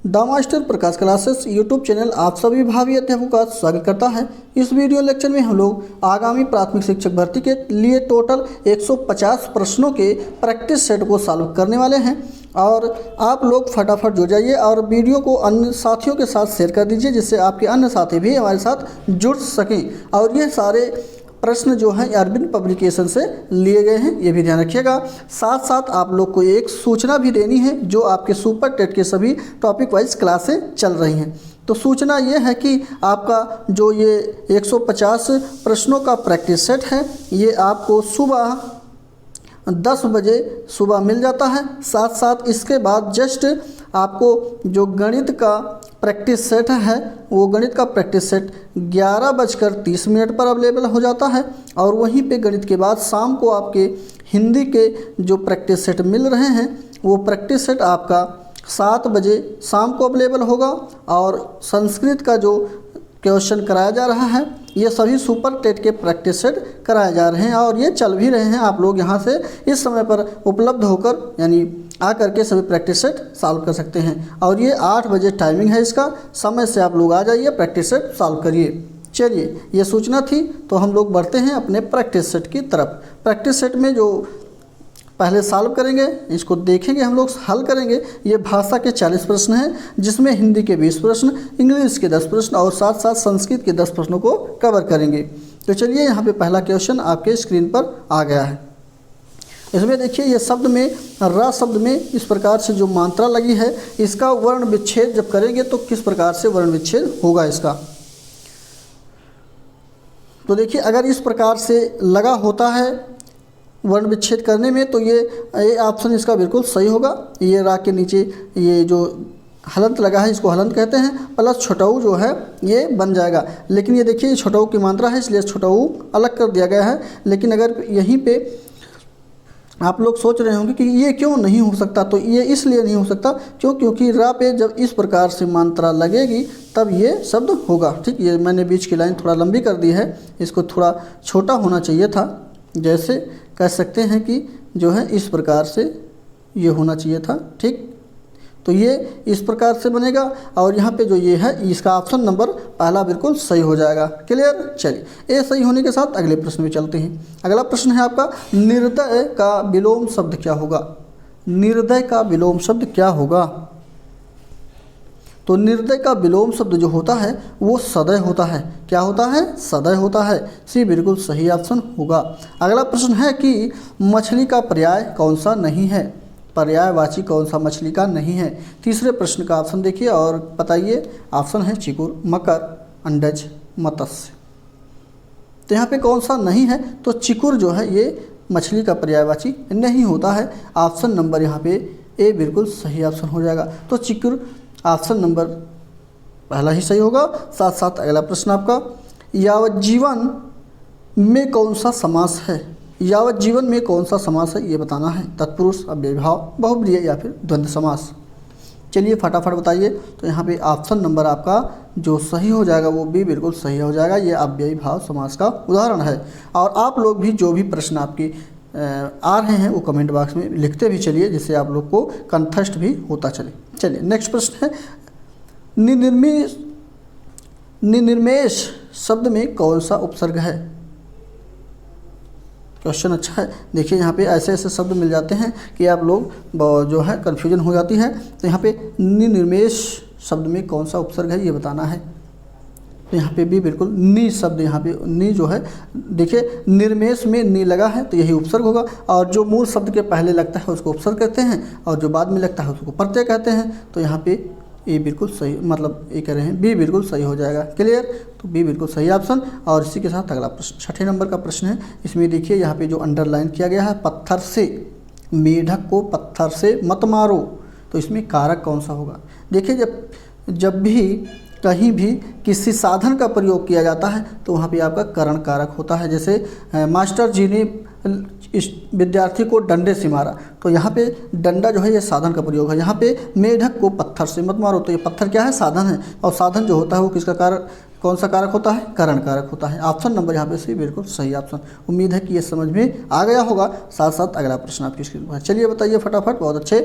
The master Prakash classes YouTube channel आप सभी भावी अध्यापकों का स्वागत करता है। इस वीडियो लेक्चर में हम लोग आगामी प्राथमिक शिक्षक भर्ती के लिए टोटल 150 प्रश्नों के प्रैक्टिस सेट को सॉल्व करने वाले हैं और आप लोग फटाफट जुड़ जाइए और वीडियो को अन्य साथियों के साथ शेयर कर दीजिए जिससे आपके अन्य साथी भी हमारे साथ जुड़ सकें। और ये सारे प्रश्न जो हैं अरविंद पब्लिकेशन से लिए गए हैं, ये भी ध्यान रखिएगा। साथ साथ आप लोग को एक सूचना भी देनी है जो आपके सुपर टेट के सभी टॉपिक वाइज क्लासें चल रही हैं। तो सूचना ये है कि आपका जो ये 150 प्रश्नों का प्रैक्टिस सेट है ये आपको सुबह 10 बजे सुबह मिल जाता है। साथ साथ इसके बाद जस्ट आपको जो गणित का प्रैक्टिस सेट है वो गणित का प्रैक्टिस सेट 11:30 पर अवेलेबल हो जाता है और वहीं पे गणित के बाद शाम को आपके हिंदी के जो प्रैक्टिस सेट मिल रहे हैं वो प्रैक्टिस सेट आपका 7 बजे शाम को अवेलेबल होगा। और संस्कृत का जो क्वेश्चन कराया जा रहा है ये सभी सुपर टेट के प्रैक्टिस सेट कराए जा रहे हैं और ये चल भी रहे हैं। आप लोग यहाँ से इस समय पर उपलब्ध होकर यानी आकर के सभी प्रैक्टिस सेट सॉल्व कर सकते हैं और ये 8 बजे टाइमिंग है इसका। समय से आप लोग आ जाइए, प्रैक्टिस सेट सॉल्व करिए। चलिए, ये सूचना थी तो हम लोग बढ़ते हैं अपने प्रैक्टिस सेट की तरफ। प्रैक्टिस सेट में जो पहले सॉल्व करेंगे इसको देखेंगे, हम लोग हल करेंगे। ये भाषा के 40 प्रश्न हैं जिसमें हिंदी के 20 प्रश्न, इंग्लिश के 10 प्रश्न और साथ साथ संस्कृत के 10 प्रश्नों को कवर करेंगे। तो चलिए, यहाँ पे पहला क्वेश्चन आपके स्क्रीन पर आ गया है। इसमें देखिए ये शब्द में र शब्द में इस प्रकार से जो मात्रा लगी है इसका वर्ण विच्छेद जब करेंगे तो किस प्रकार से वर्ण विच्छेद होगा इसका। तो देखिए अगर इस प्रकार से लगा होता है वर्ण विच्छेद करने में तो ये ऑप्शन इसका बिल्कुल सही होगा। ये रा के नीचे ये जो हलंत लगा है इसको हलंत कहते हैं, प्लस छोटाऊ जो है ये बन जाएगा। लेकिन ये देखिए छोटाऊ की मात्रा है इसलिए छोटाऊ अलग कर दिया गया है। लेकिन अगर यहीं पे आप लोग सोच रहे होंगे कि ये क्यों नहीं हो सकता, तो ये इसलिए नहीं हो सकता क्योंकि रा पे जब इस प्रकार से मात्रा लगेगी तब ये शब्द होगा। ठीक, ये मैंने बीच की लाइन थोड़ा लंबी कर दी है, इसको थोड़ा छोटा होना चाहिए था। जैसे कह सकते हैं कि जो है इस प्रकार से ये होना चाहिए था। ठीक, तो ये इस प्रकार से बनेगा और यहाँ पे जो ये है इसका ऑप्शन नंबर पहला बिल्कुल सही हो जाएगा। क्लियर। चलिए, ए सही होने के साथ अगले प्रश्न में चलते हैं। अगला प्रश्न है आपका, निर्दय का विलोम शब्द क्या होगा। निर्दय का विलोम शब्द क्या होगा। तो निर्दय का विलोम शब्द जो होता है वो सदय होता है। क्या होता है? सदय होता है। सी बिल्कुल सही ऑप्शन होगा। अगला प्रश्न है कि मछली का पर्याय कौन सा नहीं है। पर्यायवाची कौन सा मछली का नहीं है। तीसरे प्रश्न का ऑप्शन देखिए और बताइए। ऑप्शन है चिकुर, मकर, अंडज, मत्स्य। तो यहाँ पे कौन सा नहीं है, तो चिकुर जो है ये मछली का पर्यायवाची नहीं होता है। ऑप्शन नंबर यहाँ पे ए बिल्कुल सही ऑप्शन हो जाएगा। तो चिकुर ऑप्शन नंबर पहला ही सही होगा। साथ साथ अगला प्रश्न आपका, यावज्जीवन में कौन सा समास है। यावत जीवन में कौन सा समास है ये बताना है। तत्पुरुष, अव्ययीभाव, बहुब्रीहि या फिर द्वंद्व समास। चलिए फटाफट बताइए। तो यहाँ पे ऑप्शन नंबर आपका जो सही हो जाएगा वो भी बिल्कुल सही हो जाएगा। ये अव्ययीभाव समास का उदाहरण है। और आप लोग भी जो भी प्रश्न आपके आ रहे हैं वो कमेंट बॉक्स में लिखते भी चलिए जिससे आप लोग को कंठस्थ भी होता चले। चलिए नेक्स्ट प्रश्न है, निनिर्मेष शब्द में कौन सा उपसर्ग है। क्वेश्चन अच्छा है। देखिए यहाँ पे ऐसे ऐसे शब्द मिल जाते हैं कि आप लोग जो है कन्फ्यूजन हो जाती है। तो यहाँ पे निनिर्मेष शब्द में कौन सा उपसर्ग है ये बताना है। तो यहाँ पे भी बिल्कुल नी शब्द, यहाँ पे नी जो है देखिए निर्मेष में नी लगा है तो यही उपसर्ग होगा। और जो मूल शब्द के पहले लगता है उसको उपसर्ग कहते हैं और जो बाद में लगता है उसको प्रत्यय कहते हैं। तो यहाँ पे ए बिल्कुल सही, मतलब ये कह रहे हैं बी बिल्कुल सही हो जाएगा। क्लियर। तो बी बिल्कुल सही ऑप्शन। और इसी के साथ अगला प्रश्न 6ठे नंबर का प्रश्न है। इसमें देखिए यहाँ पे जो अंडरलाइन किया गया है, पत्थर से, मेढक को पत्थर से मत मारो। तो इसमें कारक कौन सा होगा। देखिए जब भी कहीं भी किसी साधन का प्रयोग किया जाता है तो वहाँ पे आपका करण कारक होता है। जैसे मास्टर जी ने इस विद्यार्थी को डंडे से मारा, तो यहाँ पे डंडा जो है ये साधन का प्रयोग है। यहाँ पे मेढक को पत्थर से मत मारो, तो ये पत्थर क्या है, साधन है। और साधन जो होता है वो किसका कारक, कौन सा कारक होता है, करण कारक होता है। ऑप्शन नंबर यहाँ पे सी बिल्कुल सही ऑप्शन। उम्मीद है कि ये समझ में आ गया होगा। साथ साथ अगला प्रश्न आपकी स्क्रीन पर। चलिए बताइए फटाफट, बहुत अच्छे।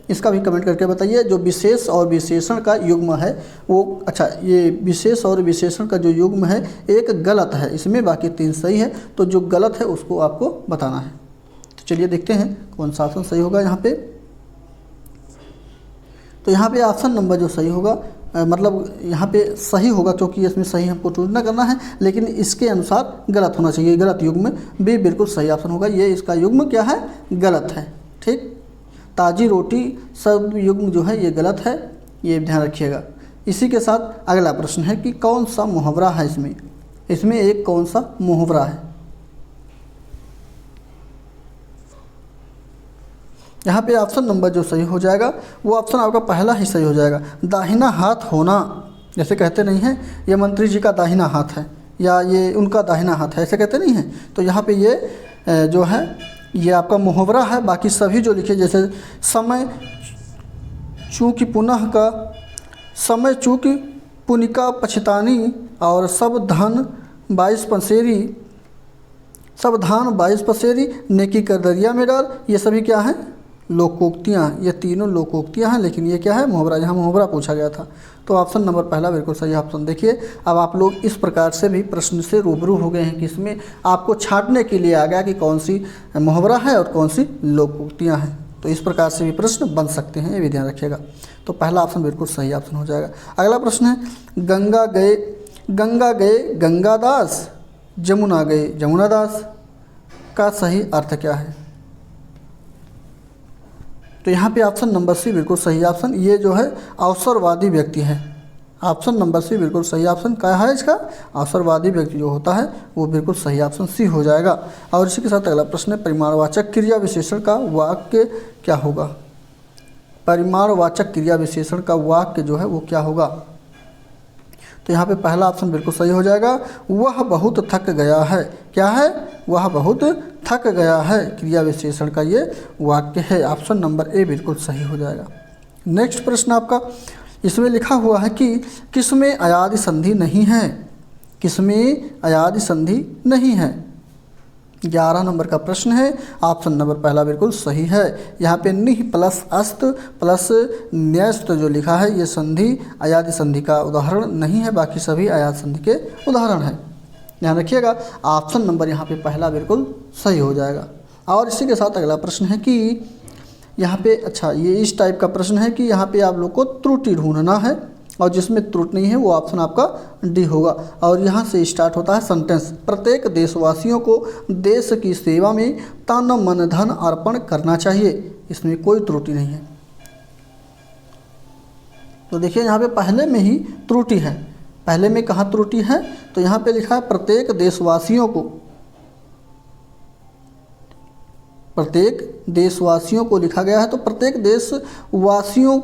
इसका भी कमेंट करके बताइए। जो विशेष और विशेषण का युग्म है वो, अच्छा ये विशेष और विशेषण का जो युग्म है एक गलत है इसमें, बाकी 3 सही है। तो जो गलत है उसको आपको बताना है। तो चलिए देखते हैं कौन सा ऑप्शन सही होगा यहाँ पे। तो यहाँ पे ऑप्शन नंबर जो सही होगा, मतलब यहाँ पे सही होगा क्योंकि इसमें सही हमको चुनना करना है, लेकिन इसके अनुसार गलत होना चाहिए। गलत युग्म बी बिल्कुल सही ऑप्शन होगा। ये इसका युग्म क्या है, गलत है। ठीक, ताज़ी रोटी शब्द युग्म जो है ये गलत है, ये ध्यान रखिएगा। इसी के साथ अगला प्रश्न है कि कौन सा मुहावरा है इसमें एक कौन सा मुहावरा है। यहाँ पे ऑप्शन नंबर जो सही हो जाएगा वो ऑप्शन आपका पहला ही सही हो जाएगा। दाहिना हाथ होना, जैसे कहते नहीं हैं ये मंत्री जी का दाहिना हाथ है या ये उनका दाहिना हाथ है, ऐसे कहते नहीं हैं। तो यहाँ पे ये जो है ये आपका मुहावरा है। बाकी सभी जो लिखे, जैसे समय चूँकि पुनः का, समय चूँकि पुनिका पछतानी, और सब धान 22 पसेरी, नेकी कर दरिया में डाल, ये सभी क्या है, लोकोक्तियाँ। ये तीनों लोकोक्तियाँ हैं, लेकिन ये क्या है, मुहावरा। यहाँ मुहावरा पूछा गया था। तो ऑप्शन नंबर पहला बिल्कुल सही ऑप्शन। देखिए अब आप लोग इस प्रकार से भी प्रश्न से रूबरू हो गए हैं कि इसमें आपको छांटने के लिए आ गया कि कौन सी मुहावरा है और कौन सी लोकोक्तियाँ हैं। तो इस प्रकार से भी प्रश्न बन सकते हैं, ये भी ध्यान रखिएगा। तो पहला ऑप्शन बिल्कुल सही ऑप्शन हो जाएगा। अगला प्रश्न है, गंगा गए गंगादास, जमुना गए जमुनादास का सही अर्थ क्या है। तो यहाँ पे ऑप्शन नंबर सी बिल्कुल सही ऑप्शन। ये जो है अवसरवादी व्यक्ति है। ऑप्शन नंबर सी बिल्कुल सही ऑप्शन क्या है इसका, अवसरवादी व्यक्ति जो होता है वो बिल्कुल सही ऑप्शन सी हो जाएगा। और इसी के साथ अगला प्रश्न है, परिमाणवाचक क्रिया विशेषण का वाक्य क्या होगा। परिमाणवाचक क्रिया विशेषण का वाक्य जो है वो क्या होगा। तो यहाँ पे पहला ऑप्शन बिल्कुल सही हो जाएगा, वह बहुत थक गया है। क्या है, वह बहुत थक गया है, क्रिया विशेषण का ये वाक्य है। ऑप्शन नंबर ए बिल्कुल सही हो जाएगा। नेक्स्ट प्रश्न आपका, इसमें लिखा हुआ है कि किसमें अयादि संधि नहीं है। किसमें अयादि संधि नहीं है, 11 नंबर का प्रश्न है। ऑप्शन नंबर पहला बिल्कुल सही है। यहाँ पे निह प्लस अस्त प्लस न्यस्त जो लिखा है ये संधि अयादि संधि का उदाहरण नहीं है, बाकी सभी अयादि संधि के उदाहरण हैं। ध्यान रखिएगा, ऑप्शन नंबर यहाँ पे पहला बिल्कुल सही हो जाएगा। और इसी के साथ अगला प्रश्न है कि यहाँ पे, अच्छा ये इस टाइप का प्रश्न है कि यहाँ पे आप लोग को त्रुटि ढूंढना है, और जिसमें त्रुटि नहीं है वो ऑप्शन आपका डी होगा। और यहाँ से स्टार्ट होता है सेंटेंस, प्रत्येक देशवासियों को देश की सेवा में तन मन धन अर्पण करना चाहिए। इसमें कोई त्रुटि नहीं है। तो देखिए यहाँ पे पहले में ही त्रुटि है। पहले में कहाँ त्रुटि है, तो यहाँ पे लिखा है प्रत्येक देशवासियों को, प्रत्येक देशवासियों को लिखा गया है। तो प्रत्येक देशवासियों,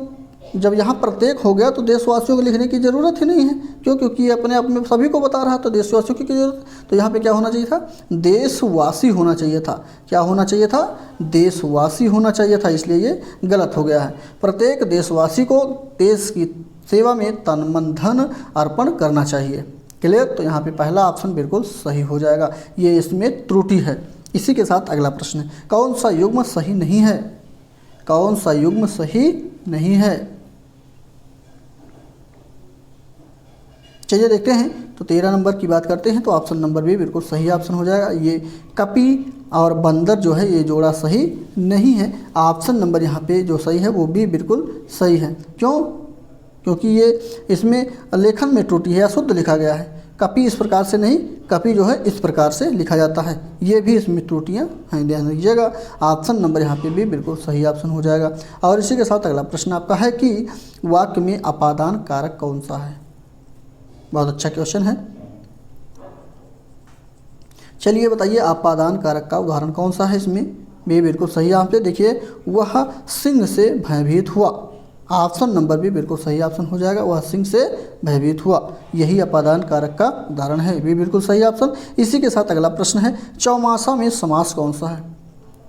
जब यहाँ प्रत्येक हो गया तो देशवासियों को लिखने की ज़रूरत ही नहीं है, क्यों, क्योंकि ये अपने आप में सभी को बता रहा है, तो देशवासियों की ज़रूरत। तो यहाँ पे क्या होना चाहिए था, देशवासी होना चाहिए था। क्या होना चाहिए था, देशवासी होना चाहिए था, इसलिए ये गलत हो गया है। प्रत्येक देशवासी को देश की सेवा में तन मन धन अर्पण करना चाहिए। क्लियर। तो यहाँ पे पहला ऑप्शन बिल्कुल सही हो जाएगा, ये इसमें त्रुटि है। इसी के साथ अगला प्रश्न है, कौन सा युग्म सही नहीं है। कौन सा युग्म सही नहीं है, चलिए देखते हैं। तो 13 नंबर की बात करते हैं, तो ऑप्शन नंबर भी बिल्कुल सही ऑप्शन हो जाएगा। ये कपि और बंदर जो है ये जोड़ा सही नहीं है। ऑप्शन नंबर यहाँ पे जो सही है वो भी बिल्कुल सही है। क्यों, क्योंकि ये इसमें लेखन में त्रुटि है, अशुद्ध लिखा गया है। कपि इस प्रकार से नहीं, कपि जो है इस प्रकार से लिखा जाता है, ये भी इसमें त्रुटियाँ हैं, ध्यान रखिएगा। ऑप्शन नंबर यहाँ पे भी बिल्कुल सही ऑप्शन हो जाएगा। और इसी के साथ अगला प्रश्न आपका है कि वाक्य में अपादान कारक कौन सा है। बहुत अच्छा क्वेश्चन है। चलिए बताइए अपादान कारक का उदाहरण कौन सा है। इसमें भी बिल्कुल सही आप देखिए, वह सिंह से भयभीत हुआ। ऑप्शन नंबर भी बिल्कुल सही ऑप्शन हो जाएगा, वह सिंह से भयभीत हुआ, यही अपादान कारक का उदाहरण है, भी बिल्कुल सही ऑप्शन। इसी के साथ अगला प्रश्न है, चौमासा में समास कौन सा है।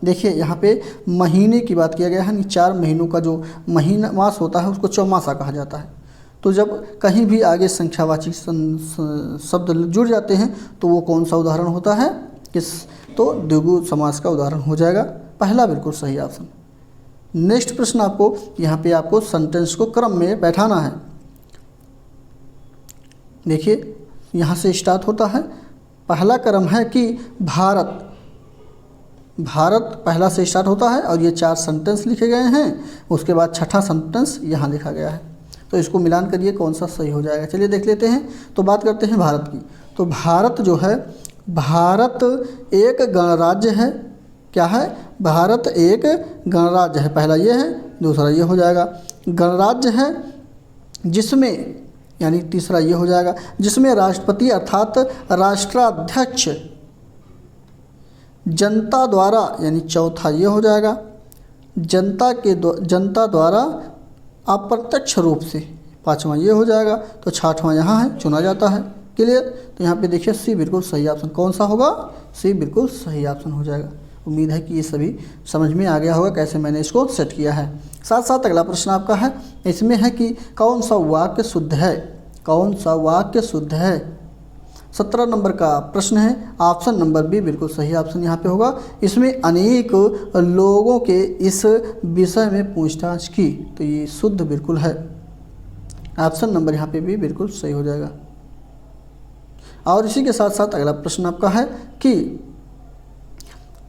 देखिए यहाँ पे महीने की बात किया गया है, 4 महीनों का जो महीना मास होता है उसको चौमासा कहा जाता है। तो जब कहीं भी आगे संख्यावाची शब्द जुड़ जाते हैं तो वो कौन सा उदाहरण होता है, किस, तो द्विगु समास का उदाहरण हो जाएगा, पहला बिल्कुल सही ऑप्शन। नेक्स्ट प्रश्न आपको यहाँ पे आपको सेंटेंस को क्रम में बैठाना है। देखिए यहाँ से स्टार्ट होता है। पहला क्रम है कि भारत पहला से स्टार्ट होता है और ये 4 सेंटेंस लिखे गए हैं। उसके बाद छठा सेंटेंस यहाँ लिखा गया है, तो इसको मिलान करिए कौन सा सही हो जाएगा। चलिए देख लेते हैं। तो बात करते हैं भारत की। तो भारत जो है, भारत एक गणराज्य है। क्या है? भारत एक गणराज्य है। पहला ये है, दूसरा ये हो जाएगा। गणराज्य है जिसमें, यानी तीसरा ये हो जाएगा, जिसमें राष्ट्रपति अर्थात राष्ट्राध्यक्ष जनता द्वारा, यानी चौथा ये हो जाएगा, जनता द्वारा अप्रत्यक्ष रूप से, पांचवा ये हो जाएगा। तो छठवां यहाँ है, चुना जाता है। क्लियर? तो यहाँ पे देखिए सी बिल्कुल सही ऑप्शन। कौन सा होगा? सी बिल्कुल सही ऑप्शन हो जाएगा। उम्मीद है कि ये सभी समझ में आ गया होगा कैसे मैंने इसको सेट किया है। साथ साथ अगला प्रश्न आपका है, इसमें है कि कौन सा वाक्य शुद्ध है? कौन सा वाक्य शुद्ध है? 17 नंबर का प्रश्न है। ऑप्शन नंबर बी बिल्कुल सही ऑप्शन यहाँ पे होगा। इसमें अनेक लोगों के इस विषय में पूछताछ की, तो ये शुद्ध बिल्कुल है। ऑप्शन नंबर यहाँ पे भी बिल्कुल सही हो जाएगा। और इसी के साथ साथ अगला प्रश्न आपका है कि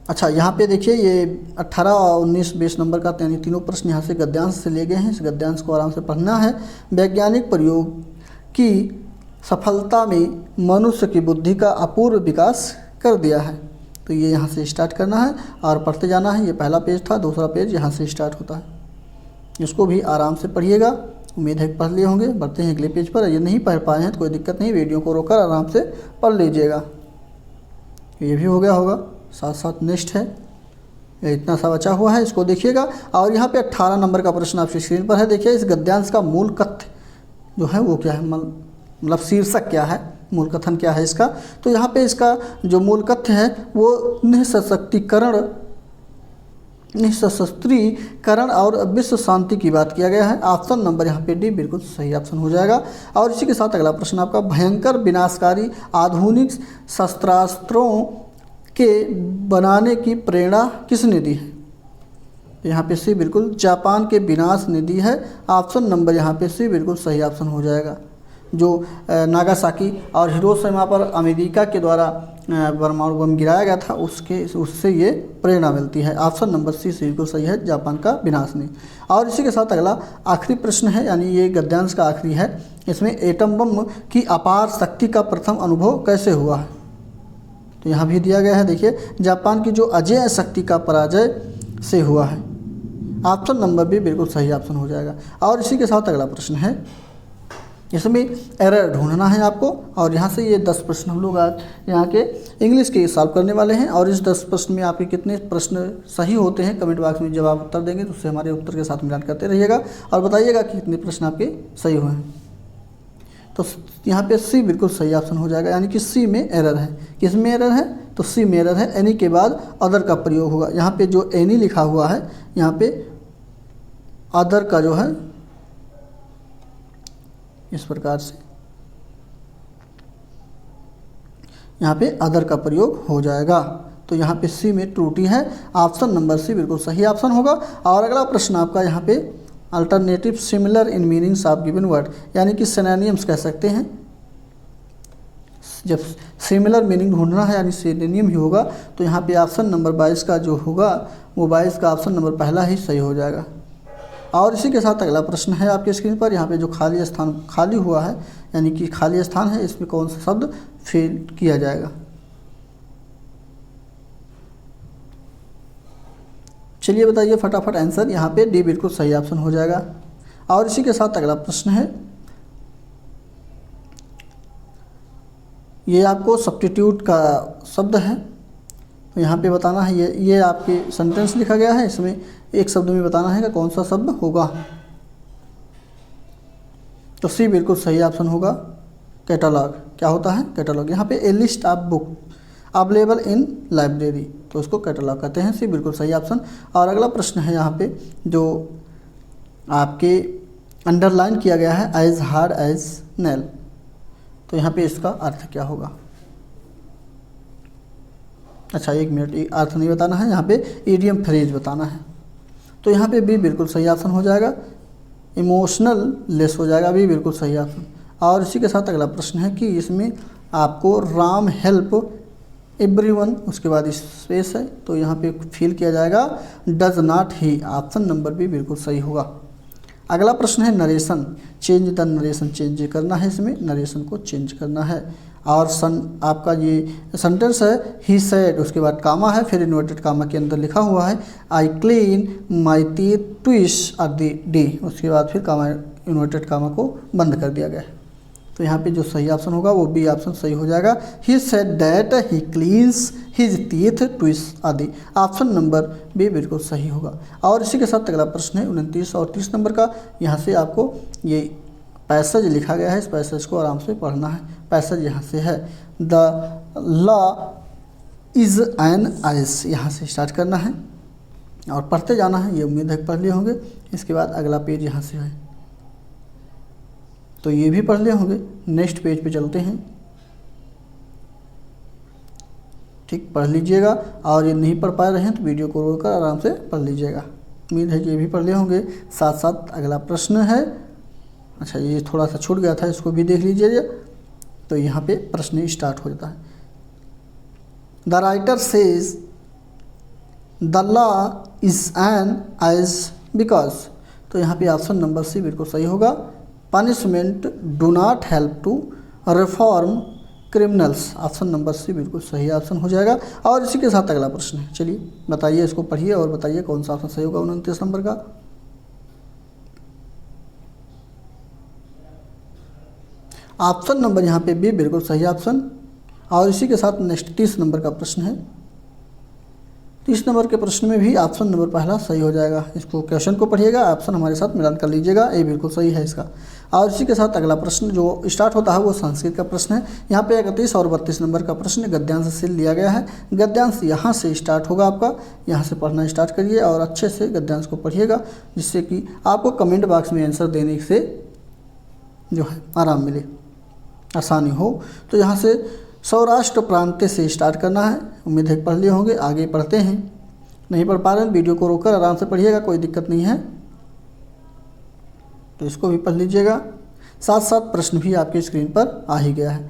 अच्छा, यहाँ पे देखिए ये 18, 19, 20 नंबर का, यानी तीनों प्रश्न यहाँ से गद्यांश से लिए गए हैं। इस गद्यांश को आराम से पढ़ना है। वैज्ञानिक प्रयोग की सफलता में मनुष्य की बुद्धि का अपूर्व विकास कर दिया है। तो ये यहाँ से स्टार्ट करना है और पढ़ते जाना है। ये पहला पेज था, दूसरा पेज यहाँ से स्टार्ट होता है। इसको भी आराम से पढ़िएगा। उम्मीद है कि पढ़ लिए होंगे। बढ़ते हैं अगले पेज पर। ये नहीं पढ़ पाए हैं तो कोई दिक्कत नहीं, वीडियो को रोककर आराम से पढ़ लीजिएगा। ये भी हो गया होगा। साथ साथ नेक्स्ट है, ये इतना सा बचा हुआ है, इसको देखिएगा। और यहाँ पे 18 नंबर का प्रश्न आपकी स्क्रीन पर है। देखिए इस गद्यांश का मूल कथ्य जो है वो क्या है, मतलब शीर्षक क्या है, मूल कथन क्या है इसका। तो यहाँ पे इसका जो मूल कथ्य है वो निःशस्त्रीकरण और विश्व शांति की बात किया गया है। ऑप्शन नंबर यहाँ पे डी बिल्कुल सही ऑप्शन हो जाएगा। और इसी के साथ अगला प्रश्न आपका, भयंकर विनाशकारी आधुनिक शस्त्रास्त्रों के बनाने की प्रेरणा किसने दी है? यहाँ पे सी बिल्कुल जापान के विनाश ने दी है। ऑप्शन नंबर यहाँ पे सी बिल्कुल सही ऑप्शन हो जाएगा। जो नागासाकी और हिरोशिमा पर अमेरिका के द्वारा परमाणु बम गिराया गया था, उससे ये प्रेरणा मिलती है। ऑप्शन नंबर सी बिल्कुल सही है, जापान का विनाश ने। और इसी के साथ अगला आखिरी प्रश्न है, यानी ये गद्यांश का आखिरी है। इसमें एटम बम की अपार शक्ति का प्रथम अनुभव कैसे हुआ है? तो यहाँ भी दिया गया है। देखिए जापान की जो अजेय शक्ति का पराजय से हुआ है। ऑप्शन नंबर भी बिल्कुल सही ऑप्शन हो जाएगा। और इसी के साथ अगला प्रश्न है, इसमें एरर ढूंढना है आपको। और यहाँ से ये 10 प्रश्न हम लोग आज यहाँ के इंग्लिश के सॉल्व करने वाले हैं। और इस 10 प्रश्न में आपके कितने प्रश्न सही होते हैं कमेंट बॉक्स में जब आप उत्तर देंगे तो उससे हमारे उत्तर के साथ मिलान करते रहिएगा और बताइएगा कि कितने प्रश्न आपके सही हुए हैं। तो यहाँ पे सी बिल्कुल सही ऑप्शन हो जाएगा, यानी कि सी में एरर है। किस में एरर है? तो सी में एरर है। एनी के बाद अदर का प्रयोग होगा। यहाँ पे जो एनी लिखा हुआ है, यहाँ पे अदर का जो है इस प्रकार से यहाँ पे अदर का प्रयोग हो जाएगा। तो यहाँ पे सी में त्रुटि है। ऑप्शन नंबर सी बिल्कुल सही ऑप्शन होगा। और अगला प्रश्न आपका यहाँ पे alternative similar in meanings of given word, यानी कि सिनोनिम्स कह सकते हैं। जब सिमिलर मीनिंग ढूंढना है यानी सिनोनिम ही होगा, तो यहाँ पे ऑप्शन नंबर 22 का जो होगा वो 22 का ऑप्शन नंबर पहला ही सही हो जाएगा। और इसी के साथ अगला प्रश्न है आपके स्क्रीन पर, यहाँ पे जो खाली स्थान खाली हुआ है, यानी कि खाली स्थान है, इसमें कौन सा शब्द फिल किया जाएगा? चलिए बताइए फटाफट आंसर। यहाँ पे डी बिल्कुल सही ऑप्शन हो जाएगा। और इसी के साथ अगला प्रश्न है, ये आपको सब्स्टिट्यूट का शब्द है। तो यहाँ पे बताना है, ये आपके सेंटेंस लिखा गया है, इसमें एक शब्द में बताना है कि कौन सा शब्द होगा। तो सी बिल्कुल सही ऑप्शन होगा, कैटलॉग। क्या होता है? कैटलॉग। यहाँ पे a list of book available in library, तो उसको कैटलॉग कहते हैं। सी बिल्कुल सही ऑप्शन। और अगला प्रश्न है यहाँ पे जो आपके अंडरलाइन किया गया है, एज हार्ड एज नेल, तो यहाँ पे इसका अर्थ क्या होगा? अच्छा एक मिनट, अर्थ नहीं बताना है, यहाँ पे इडियम फ्रेज बताना है। तो यहाँ पे बी बिल्कुल सही ऑप्शन हो जाएगा। इमोशनल लेस हो जाएगा, बी बिल्कुल सही ऑप्शन। और इसी के साथ अगला प्रश्न है कि इसमें आपको राम हेल्प एवरीवन, उसके बाद स्पेस है, तो यहाँ पे फिल किया जाएगा does not he, option number B बिल्कुल सही होगा। अगला प्रश्न है narration, change the narration, change करना है, इसमें नरेशन को चेंज करना है। और आपका ये सेंटेंस है ही सेड, उसके बाद कामा है, फिर इन्वर्टेड कामा के अंदर लिखा हुआ है I clean my teeth twice at the day, उसके बाद फिर कामा इन्वर्टेड कामा को बंद कर दिया गया है। तो यहाँ पे जो सही ऑप्शन होगा वो बी ऑप्शन सही हो जाएगा। He said that he cleans his teeth twice आदि, ऑप्शन नंबर बी बिल्कुल सही होगा। और इसी के साथ अगला प्रश्न है 29 और 30 नंबर का। यहाँ से आपको ये पैसेज लिखा गया है, इस पैसेज को आराम से पढ़ना है। पैसेज यहाँ से है the law is an ice, यहाँ से स्टार्ट करना है और पढ़ते जाना है, ये उम्मीद है पढ़ लिए होंगे। इसके बाद अगला पेज यहाँ से है, तो ये भी पढ़ लिए होंगे। नेक्स्ट पेज पे चलते हैं, ठीक, पढ़ लीजिएगा। और ये नहीं पढ़ पा रहे हैं तो वीडियो को रोककर आराम से पढ़ लीजिएगा। उम्मीद है कि ये भी पढ़ लिए होंगे। साथ साथ अगला प्रश्न है, अच्छा ये थोड़ा सा छूट गया था, इसको भी देख लीजिए। तो यहाँ पे प्रश्न स्टार्ट हो जाता है। The writer says the law is an eyes because, तो यहाँ पे ऑप्शन नंबर सी बिल्कुल सही होगा। Punishment do not help to reform criminals, option number C बिल्कुल सही ऑप्शन हो जाएगा। और इसी के साथ अगला प्रश्न है, चलिए बताइए, इसको पढ़िए और बताइए कौन सा ऑप्शन सही होगा 29 नंबर का। ऑप्शन नंबर यहाँ पे बी बिल्कुल सही ऑप्शन। और इसी के साथ नेक्स्ट 30 नंबर का प्रश्न है। 30 नंबर के प्रश्न में भी ऑप्शन नंबर पहला सही हो जाएगा। इसको क्वेश्चन को पढ़िएगा, ऑप्शन हमारे साथ मिलान कर लीजिएगा, ये बिल्कुल सही है इसका। और इसी के साथ अगला प्रश्न जो स्टार्ट होता है वो संस्कृत का प्रश्न है। यहाँ पे 31 और 32 नंबर का प्रश्न गद्यांश से लिया गया है। गद्यांश यहाँ से स्टार्ट होगा आपका, यहाँ से पढ़ना स्टार्ट करिए और अच्छे से गद्यांश को पढ़िएगा, जिससे कि आपको कमेंट बॉक्स में आंसर देने से जो है आराम मिले, आसानी हो। तो यहाँ से सौराष्ट्र प्रांत से स्टार्ट करना है। उम्मीद है पढ़ लिए होंगे। आगे पढ़ते हैं, नहीं पढ़ पा रहे हैं वीडियो को रोककर आराम से पढ़िएगा, कोई दिक्कत नहीं है। तो इसको भी पढ़ लीजिएगा। साथ साथ प्रश्न भी आपकी स्क्रीन पर आ ही गया है।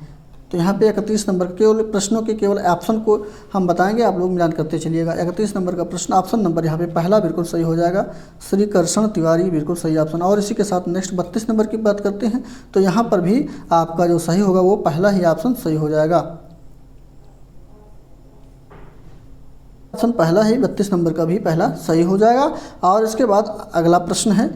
तो यहाँ पे 31 नंबर केवल प्रश्नों के केवल ऑप्शन को हम बताएंगे, आप लोग मिलान करते चलिएगा। 31 नंबर का प्रश्न ऑप्शन नंबर यहाँ पे पहला बिल्कुल सही हो जाएगा, श्री कृष्ण तिवारी बिल्कुल सही ऑप्शन। और इसी के साथ नेक्स्ट 32 नंबर की बात करते हैं, तो यहाँ पर भी आपका जो सही होगा वो पहला ही ऑप्शन सही हो जाएगा। ऑप्शन पहला ही 32 नंबर का भी पहला सही हो जाएगा। और इसके बाद अगला प्रश्न है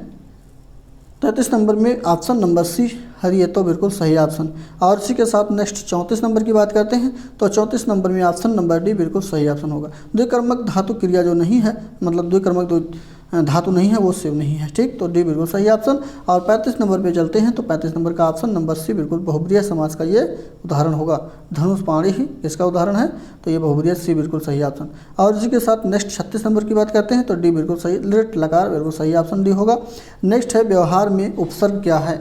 33 नंबर में ऑप्शन नंबर सी हरी है, तो बिल्कुल सही ऑप्शन। और इसी के साथ नेक्स्ट 34 नंबर की बात करते हैं, तो 34 नंबर में ऑप्शन नंबर डी बिल्कुल सही ऑप्शन होगा। द्विकर्मक धातु क्रिया जो नहीं है, मतलब द्विकर्मक जो धातु नहीं है वो शिव नहीं है, ठीक, तो डी बिल्कुल सही ऑप्शन। और 35 नंबर पे चलते हैं, तो 35 नंबर का ऑप्शन नंबर सी बिल्कुल बहुब्रीहि समास का ये उदाहरण होगा। धनुष पाणी ही इसका उदाहरण है, तो ये बहुब्रीहि, सी बिल्कुल सही ऑप्शन। और इसी के साथ नेक्स्ट 36 नंबर की बात करते हैं, तो डी बिल्कुल सही, लिट लकार बिल्कुल सही ऑप्शन डी होगा। नेक्स्ट है व्यवहार में उपसर्ग क्या है,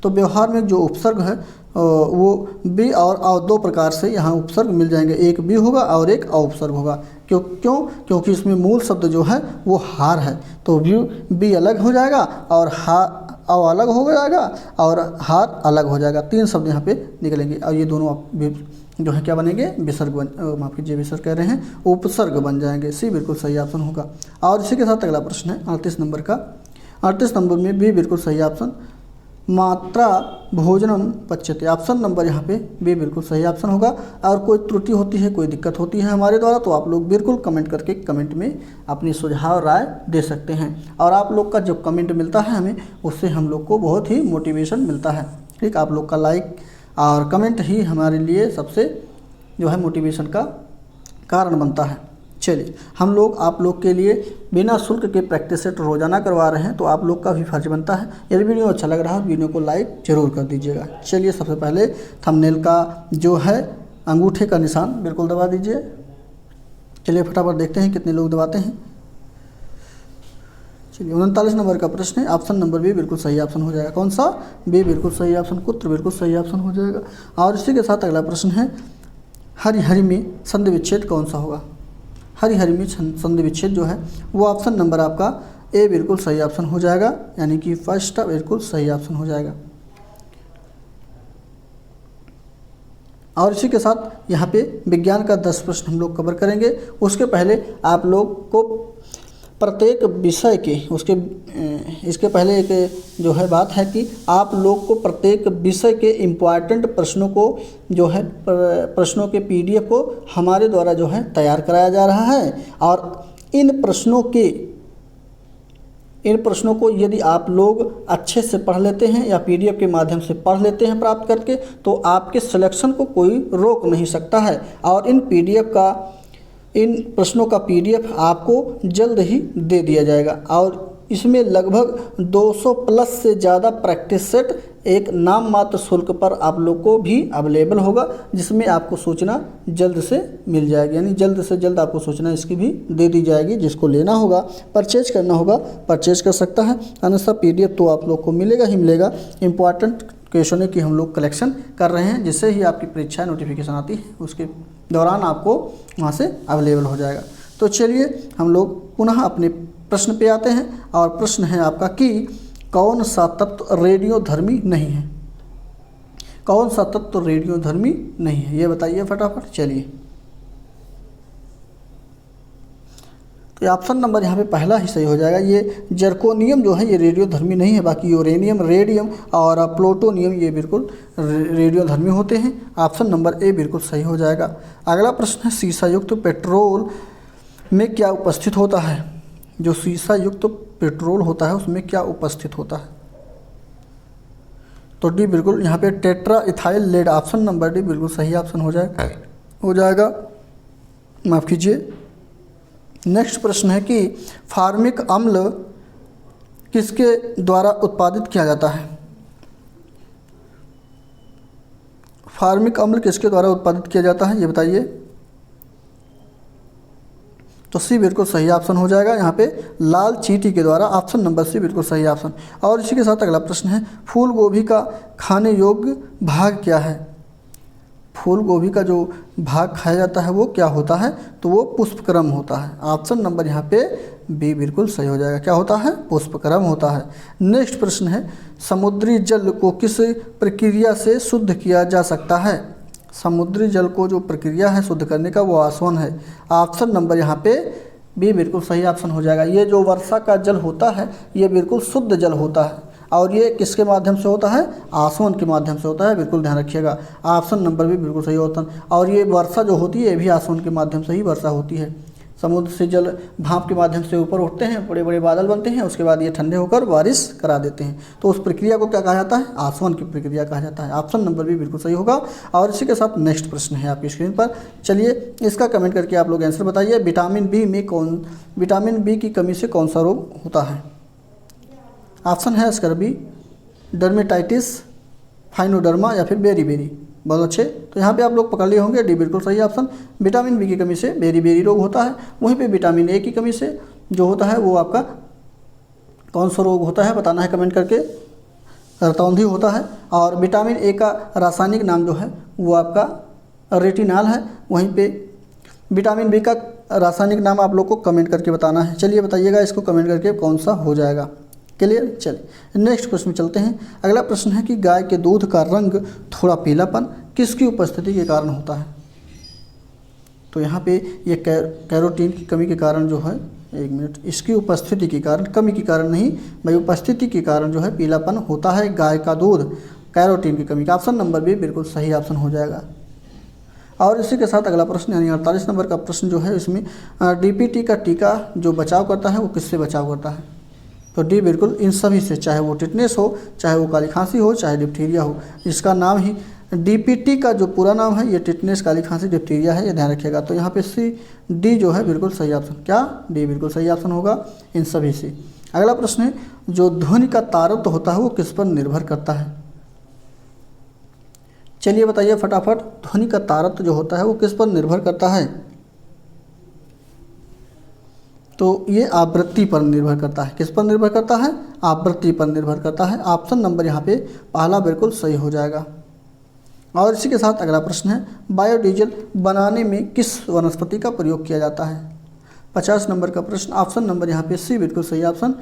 तो व्यवहार में जो उपसर्ग है वो बी और दो प्रकार से यहाँ उपसर्ग मिल जाएंगे, एक बी होगा और एक उपसर्ग होगा। क्योंकि इसमें मूल शब्द जो है वो हार है, तो बी अलग हो जाएगा और अलग हो जाएगा और हार अलग हो जाएगा। तीन शब्द यहाँ पे निकलेंगे और ये दोनों जो है क्या बनेंगे, विसर्ग माफ कीजिए विसर्ग कह रहे हैं, उपसर्ग बन जाएंगे। सी बिल्कुल सही ऑप्शन होगा। और इसी के साथ अगला प्रश्न है 38 नंबर का। 38 नंबर में बी बिल्कुल सही ऑप्शन, मात्रा भोजनम पच्यते, ऑप्शन नंबर यहाँ पे बी बिल्कुल सही ऑप्शन होगा। और कोई त्रुटि होती है, कोई दिक्कत होती है हमारे द्वारा, तो आप लोग बिल्कुल कमेंट करके कमेंट में अपनी सुझाव राय दे सकते हैं। और आप लोग का जो कमेंट मिलता है हमें, उससे हम लोग को बहुत ही मोटिवेशन मिलता है, ठीक। आप लोग का लाइक और कमेंट ही हमारे लिए सबसे जो है मोटिवेशन का कारण बनता है। चलिए, हम लोग आप लोग के लिए बिना शुल्क के प्रैक्टिस सेट रोजाना करवा रहे हैं, तो आप लोग का भी फर्ज बनता है। यदि वीडियो अच्छा लग रहा है वीडियो को लाइक जरूर कर दीजिएगा। चलिए, सबसे पहले थंबनेल का जो है अंगूठे का निशान बिल्कुल दबा दीजिए। चलिए फटाफट देखते हैं कितने लोग दबाते हैं। चलिए, 39 नंबर का प्रश्न है, ऑप्शन नंबर बी बिल्कुल सही ऑप्शन हो जाएगा। कौन सा, बी बिल्कुल सही ऑप्शन, कुत्र बिल्कुल सही ऑप्शन हो जाएगा। और इसी के साथ अगला प्रश्न है, हरि हरि में संधि विच्छेद कौन सा होगा। हरि हरि में संधि विच्छेद जो है वो ऑप्शन नंबर आपका ए बिल्कुल सही ऑप्शन हो जाएगा, यानी कि फर्स्ट बिल्कुल सही ऑप्शन हो जाएगा। और इसी के साथ यहाँ पे विज्ञान का 10 प्रश्न हम लोग कवर करेंगे। उसके पहले आप लोग को प्रत्येक विषय के इसके पहले एक जो है बात है कि आप लोग को प्रत्येक विषय के इम्पॉर्टेंट प्रश्नों को जो है प्रश्नों के PDF को हमारे द्वारा जो है तैयार कराया जा रहा है। और इन प्रश्नों को यदि आप लोग अच्छे से पढ़ लेते हैं या PDF के माध्यम से पढ़ लेते हैं प्राप्त करके, तो आपके सिलेक्शन को कोई रोक नहीं सकता है। और इन प्रश्नों का PDF आपको जल्द ही दे दिया जाएगा। और इसमें लगभग 200 प्लस से ज़्यादा प्रैक्टिस सेट एक नाम मात्र शुल्क पर आप लोग को भी अवेलेबल होगा, जिसमें आपको सूचना जल्द से मिल जाएगी, यानी जल्द से जल्द आपको सूचना इसकी भी दे दी जाएगी। जिसको लेना होगा, परचेज करना होगा, परचेज कर सकता है, अन्यथा PDF तो आप लोग को मिलेगा ही मिलेगा। इम्पॉर्टेंट क्वेश्चनों की हम लोग कलेक्शन कर रहे हैं, जिससे ही आपकी परीक्षा नोटिफिकेशन आती है उसके दौरान आपको वहाँ से अवेलेबल हो जाएगा। तो चलिए हम लोग पुनः अपने प्रश्न पे आते हैं। और प्रश्न है आपका कि कौन सा तत्व रेडियोधर्मी नहीं है? कौन सा तत्व रेडियोधर्मी नहीं है, ये बताइए फटाफट। चलिए, तो ऑप्शन नंबर यहाँ पे पहला ही सही हो जाएगा। ये जर्कोनियम जो है ये रेडियोधर्मी नहीं है, बाकी यूरेनियम, रेडियम और प्लूटोनियम ये बिल्कुल रेडियोधर्मी होते हैं। ऑप्शन नंबर ए बिल्कुल सही हो जाएगा। अगला प्रश्न है सीसा युक्त पेट्रोल में क्या उपस्थित होता है? जो सीसा युक्त पेट्रोल होता है उसमें क्या उपस्थित होता है? तो डी बिल्कुल यहाँ पे tetra ethyl lead, option number D बिल्कुल सही ऑप्शन हो जाएगा। माफ़ कीजिए। नेक्स्ट प्रश्न है कि फार्मिक अम्ल किसके द्वारा उत्पादित किया जाता है? फार्मिक अम्ल किसके द्वारा उत्पादित किया जाता है, ये बताइए। तो सी बिल्कुल सही ऑप्शन हो जाएगा यहाँ पे, लाल चींटी के द्वारा। ऑप्शन नंबर सी बिल्कुल सही ऑप्शन। और इसी के साथ अगला प्रश्न है फूल गोभी का खाने योग्य भाग क्या है? फूल गोभी का जो भाग खाया जाता है वो क्या होता है? तो वो पुष्पक्रम होता है। ऑप्शन नंबर यहाँ पे बी बिल्कुल सही हो जाएगा। क्या होता है? पुष्पक्रम होता है। नेक्स्ट प्रश्न है समुद्री जल को किस प्रक्रिया से शुद्ध किया जा सकता है? समुद्री जल को जो प्रक्रिया है शुद्ध करने का वो आसवन है। ऑप्शन नंबर यहाँ पे बी बिल्कुल सही ऑप्शन हो जाएगा। ये जो वर्षा का जल होता है ये बिल्कुल शुद्ध जल होता है, और ये किसके माध्यम से होता है? आसवन के माध्यम से होता है, बिल्कुल ध्यान रखिएगा। ऑप्शन नंबर भी बिल्कुल सही होता है। और ये वर्षा जो होती है ये भी आसवन के माध्यम से ही वर्षा होती है। समुद्र से जल भाप के माध्यम से ऊपर उठते हैं, बड़े बड़े बादल बनते हैं, उसके बाद ये ठंडे होकर बारिश करा देते हैं। तो उस प्रक्रिया को क्या कहा जाता है? आसवन की प्रक्रिया कहा जाता है। ऑप्शन नंबर भी बिल्कुल सही होगा। और इसी के साथ नेक्स्ट प्रश्न है आपकी स्क्रीन पर। चलिए इसका कमेंट करके आप लोग आंसर बताइए। विटामिन बी की कमी से कौन सा रोग होता है? ऑप्शन है स्कर्वी, डर्मेटाइटिस, फाइनोडर्मा या फिर बेरी। बहुत अच्छे। तो यहाँ पे आप लोग पकड़ लिए होंगे, डी बिल्कुल सही ऑप्शन। विटामिन बी की कमी से बेरी रोग होता है। वहीं पे विटामिन ए की कमी से जो होता है वो आपका कौन सा रोग होता है बताना है कमेंट करके। रतौंधी होता है। और विटामिन ए का रासायनिक नाम जो है वो आपका रेटिनॉल है। वहीं पे विटामिन बी का रासायनिक नाम आप लोग को कमेंट करके बताना है। चलिए बताइएगा इसको कमेंट करके कौन सा हो जाएगा। क्लियर। चलिए नेक्स्ट प्रश्न में चलते हैं। अगला प्रश्न है कि गाय के दूध का रंग थोड़ा पीलापन किसकी उपस्थिति के कारण होता है? तो यहाँ पे ये कैरोटीन की कमी के कारण जो है, एक मिनट, इसकी उपस्थिति के कारण, कमी के कारण नहीं भाई, उपस्थिति के कारण जो है पीलापन होता है गाय का दूध, कैरोटीन की कमी का। ऑप्शन नंबर भी बिल्कुल सही ऑप्शन हो जाएगा। और इसी के साथ अगला प्रश्न यानी 48 नंबर का प्रश्न जो है, इसमें DPT का टीका जो बचाव करता है वो किससे बचाव करता है? तो डी बिल्कुल इन सभी से, चाहे वो टिटनेस हो, चाहे वो काली खांसी हो, चाहे डिप्थीरिया हो। इसका नाम ही DPT का जो पूरा नाम है ये टिटनेस, काली खांसी, डिप्थीरिया है, ये ध्यान रखिएगा। तो यहाँ पे सी डी जो है बिल्कुल सही ऑप्शन। क्या? डी बिल्कुल सही ऑप्शन होगा इन सभी से। अगला प्रश्न है जो ध्वनि का तारतम्य होता है वो किस पर निर्भर करता है? चलिए बताइए फटाफट, ध्वनि का तारतम्य जो होता है वो किस पर निर्भर करता है? तो ये आवृत्ति पर निर्भर करता है। किस पर निर्भर करता है? आवृत्ति पर निर्भर करता है। ऑप्शन नंबर यहाँ पे पहला बिल्कुल सही हो जाएगा। और इसी के साथ अगला प्रश्न है बायोडीजल बनाने में किस वनस्पति का प्रयोग किया जाता है? 50 नंबर का प्रश्न, ऑप्शन नंबर यहाँ पे सी बिल्कुल सही ऑप्शन,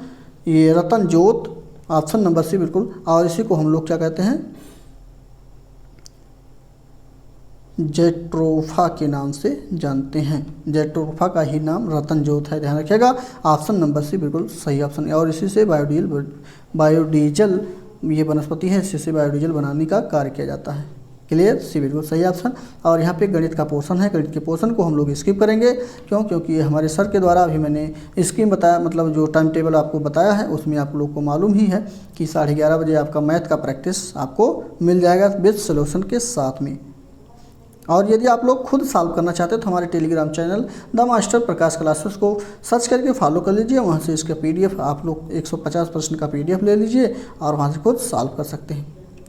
ये रतन जोत, ऑप्शन नंबर सी बिल्कुल। और इसी को हम लोग क्या कहते हैं, जेट्रोफा के नाम से जानते हैं। जेट्रोफा का ही नाम रतन जोत है, ध्यान रखिएगा। ऑप्शन नंबर सी बिल्कुल सही ऑप्शन है। और इसी से बायोडीजल ये वनस्पति है, इसी से बायोडीजल बनाने का कार्य किया जाता है। क्लियर, सी बिल्कुल सही ऑप्शन। और यहाँ पे गणित का पोर्शन है, गणित के पोर्शन को हम लोग स्किप करेंगे। क्यों? क्योंकि ये हमारे सर के द्वारा अभी मैंने स्कीम बताया, मतलब जो टाइम टेबल आपको बताया है उसमें आप लोग को मालूम ही है कि 11:30 बजे आपका मैथ का प्रैक्टिस आपको मिल जाएगा विद सॉल्यूशन के साथ में। और यदि आप लोग खुद सॉल्व करना चाहते हैं तो हमारे Telegram channel the master Prakash classes को सर्च करके फॉलो कर लीजिए। वहाँ से इसका PDF आप लोग 150 प्रश्न का PDF ले लीजिए और वहाँ से खुद सॉल्व कर सकते हैं।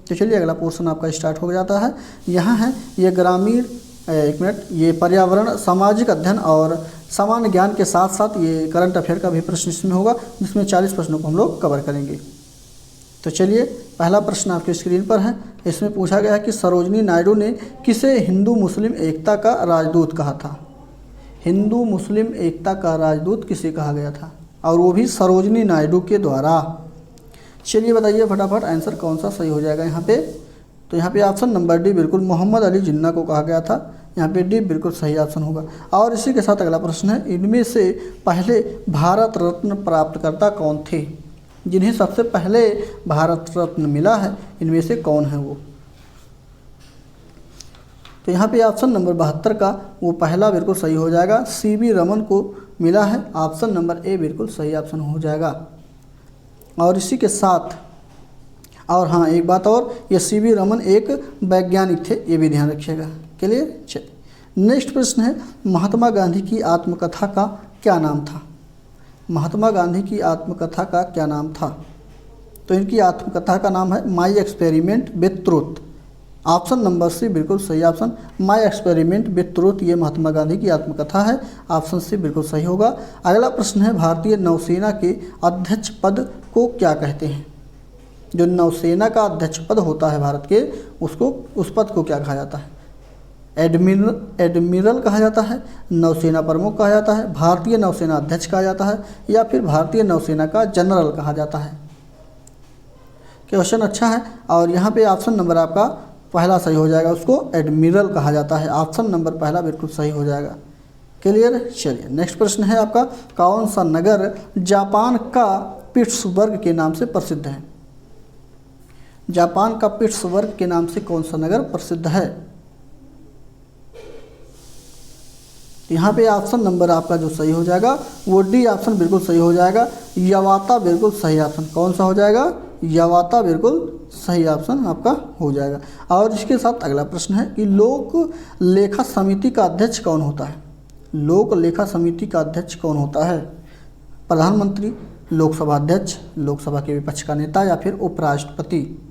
तो चलिए अगला पोर्शन आपका स्टार्ट हो जाता है। यहाँ है ये ग्रामीण, एक मिनट, ये पर्यावरण, सामाजिक अध्ययन और सामान्य ज्ञान के साथ साथ ये करंट अफेयर का भी प्रश्न इसमें होगा, जिसमें 40 प्रश्नों को हम लोग कवर करेंगे। तो चलिए पहला प्रश्न आपकी स्क्रीन पर है। इसमें पूछा गया है कि सरोजिनी नायडू ने किसे हिंदू मुस्लिम एकता का राजदूत कहा था। हिंदू मुस्लिम एकता का राजदूत किसे कहा गया था, और वो भी सरोजिनी नायडू के द्वारा। चलिए बताइए फटाफट आंसर कौन सा सही हो जाएगा यहाँ पे। तो यहाँ पे ऑप्शन नंबर डी बिल्कुल मोहम्मद अली जिन्ना को कहा गया था। यहाँ पे डी बिल्कुल सही ऑप्शन होगा। और इसी के साथ अगला प्रश्न है, इनमें से पहले भारत रत्न प्राप्तकर्ता कौन थे। जिन्हें सबसे पहले भारत रत्न मिला है, इनमें से कौन है वो। तो यहाँ पे ऑप्शन नंबर 72 का वो पहला बिल्कुल सही हो जाएगा, CV रमन को मिला है। ऑप्शन नंबर ए बिल्कुल सही ऑप्शन हो जाएगा। और इसी के साथ, और हाँ एक बात और, ये CV रमन एक वैज्ञानिक थे, ये भी ध्यान रखिएगा। क्लियर। चलिए नेक्स्ट प्रश्न है, महात्मा गांधी की आत्मकथा का क्या नाम था। महात्मा गांधी की आत्मकथा का क्या नाम था। तो इनकी आत्मकथा का नाम है my experiment with truth. Option number C बिल्कुल सही option, my experiment with truth, ये महात्मा गांधी की आत्मकथा है। ऑप्शन सी बिल्कुल सही होगा। अगला प्रश्न है, भारतीय नौसेना के अध्यक्ष पद को क्या कहते हैं। जो नौसेना का अध्यक्ष पद होता है भारत के, उसको, उस पद को क्या कहा जाता है। एडमिरल कहा जाता है, नौसेना प्रमुख कहा जाता है, भारतीय नौसेना अध्यक्ष कहा जाता है, या फिर भारतीय नौसेना का जनरल कहा जाता है। क्वेश्चन अच्छा है। और यहाँ पे ऑप्शन नंबर आपका पहला सही हो जाएगा, उसको एडमिरल कहा जाता है। ऑप्शन नंबर पहला बिल्कुल सही हो जाएगा। क्लियर। चलिए नेक्स्ट प्रश्न है आपका, कौन सा नगर जापान का पिट्सबर्ग के नाम से प्रसिद्ध है। जापान का पिट्सबर्ग के नाम से कौन सा नगर प्रसिद्ध है। यहाँ पे ऑप्शन नंबर आपका जो सही हो जाएगा वो डी ऑप्शन बिल्कुल सही हो जाएगा, यवाता बिल्कुल सही ऑप्शन। कौन सा हो जाएगा, यवाता बिल्कुल सही ऑप्शन आपका हो जाएगा। और इसके साथ अगला प्रश्न है कि लोक लेखा समिति का अध्यक्ष कौन होता है। लोक लेखा समिति का अध्यक्ष कौन होता है। प्रधानमंत्री, लोकसभा अध्यक्ष, लोकसभा के विपक्ष का नेता, या फिर उपराष्ट्रपति।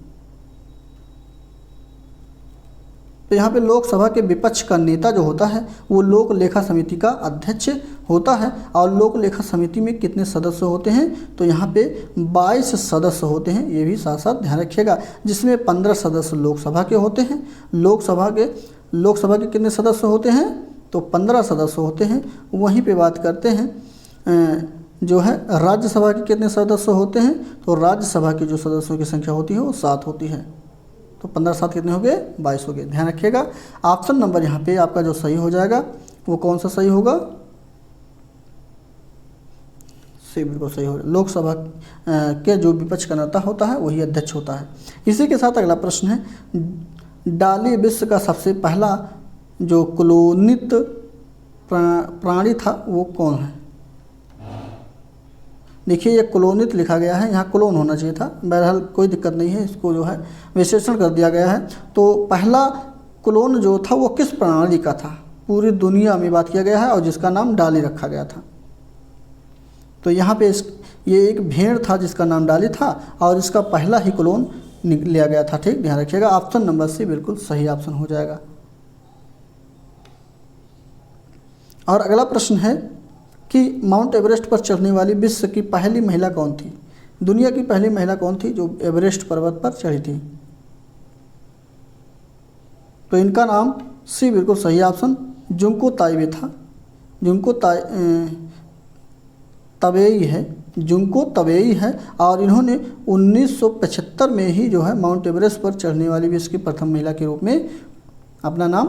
तो यहाँ पे लोकसभा के विपक्ष का नेता जो होता है वो लोक लेखा समिति का अध्यक्ष होता है। और लोक लेखा समिति में कितने सदस्य होते हैं, तो यहाँ पे 22 सदस्य होते हैं, ये भी साथ साथ ध्यान रखिएगा। जिसमें 15 सदस्य लोकसभा के होते हैं। लोकसभा के कितने सदस्य होते हैं, तो 15 सदस्य होते हैं। वहीं पे बात करते हैं जो है राज्यसभा के कितने सदस्य होते हैं, तो राज्यसभा के जो सदस्यों की संख्या होती है वो 7 होती है। तो 15 7 कितने हो गए, 22 हो गए। ध्यान रखिएगा। ऑप्शन नंबर यहाँ पे आपका जो सही हो जाएगा वो कौन सा सही होगा, सी बिल्कुल सही होगा। लोकसभा के जो विपक्ष का नेता होता है वही अध्यक्ष होता है। इसी के साथ अगला प्रश्न है, डाली विश्व का सबसे पहला जो क्लोनित प्राणी था वो कौन है। देखिए ये क्लोनित लिखा गया है, यहाँ क्लोन होना चाहिए था, बहरहाल कोई दिक्कत नहीं है, इसको जो है विश्लेषण कर दिया गया है। तो पहला क्लोन जो था वो किस प्राणी का था, पूरी दुनिया में बात किया गया है, और जिसका नाम डाली रखा गया था। तो यहाँ पे ये एक भेड़ था जिसका नाम डाली था, और इसका पहला ही क्लोन लिया गया था। ठीक, ध्यान रखिएगा। ऑप्शन नंबर सी बिल्कुल सही ऑप्शन हो जाएगा। और अगला प्रश्न है कि माउंट एवरेस्ट पर चढ़ने वाली विश्व की पहली महिला कौन थी। दुनिया की पहली महिला कौन थी जो एवरेस्ट पर्वत पर चढ़ी थी। तो इनका नाम सी बिल्कुल सही ऑप्शन, जुंको ताइबे था। जुंको तबेई है, जुंको तबेई है और इन्होंने 1975 में ही जो है माउंट एवरेस्ट पर चढ़ने वाली विश्व की प्रथम महिला के रूप में अपना नाम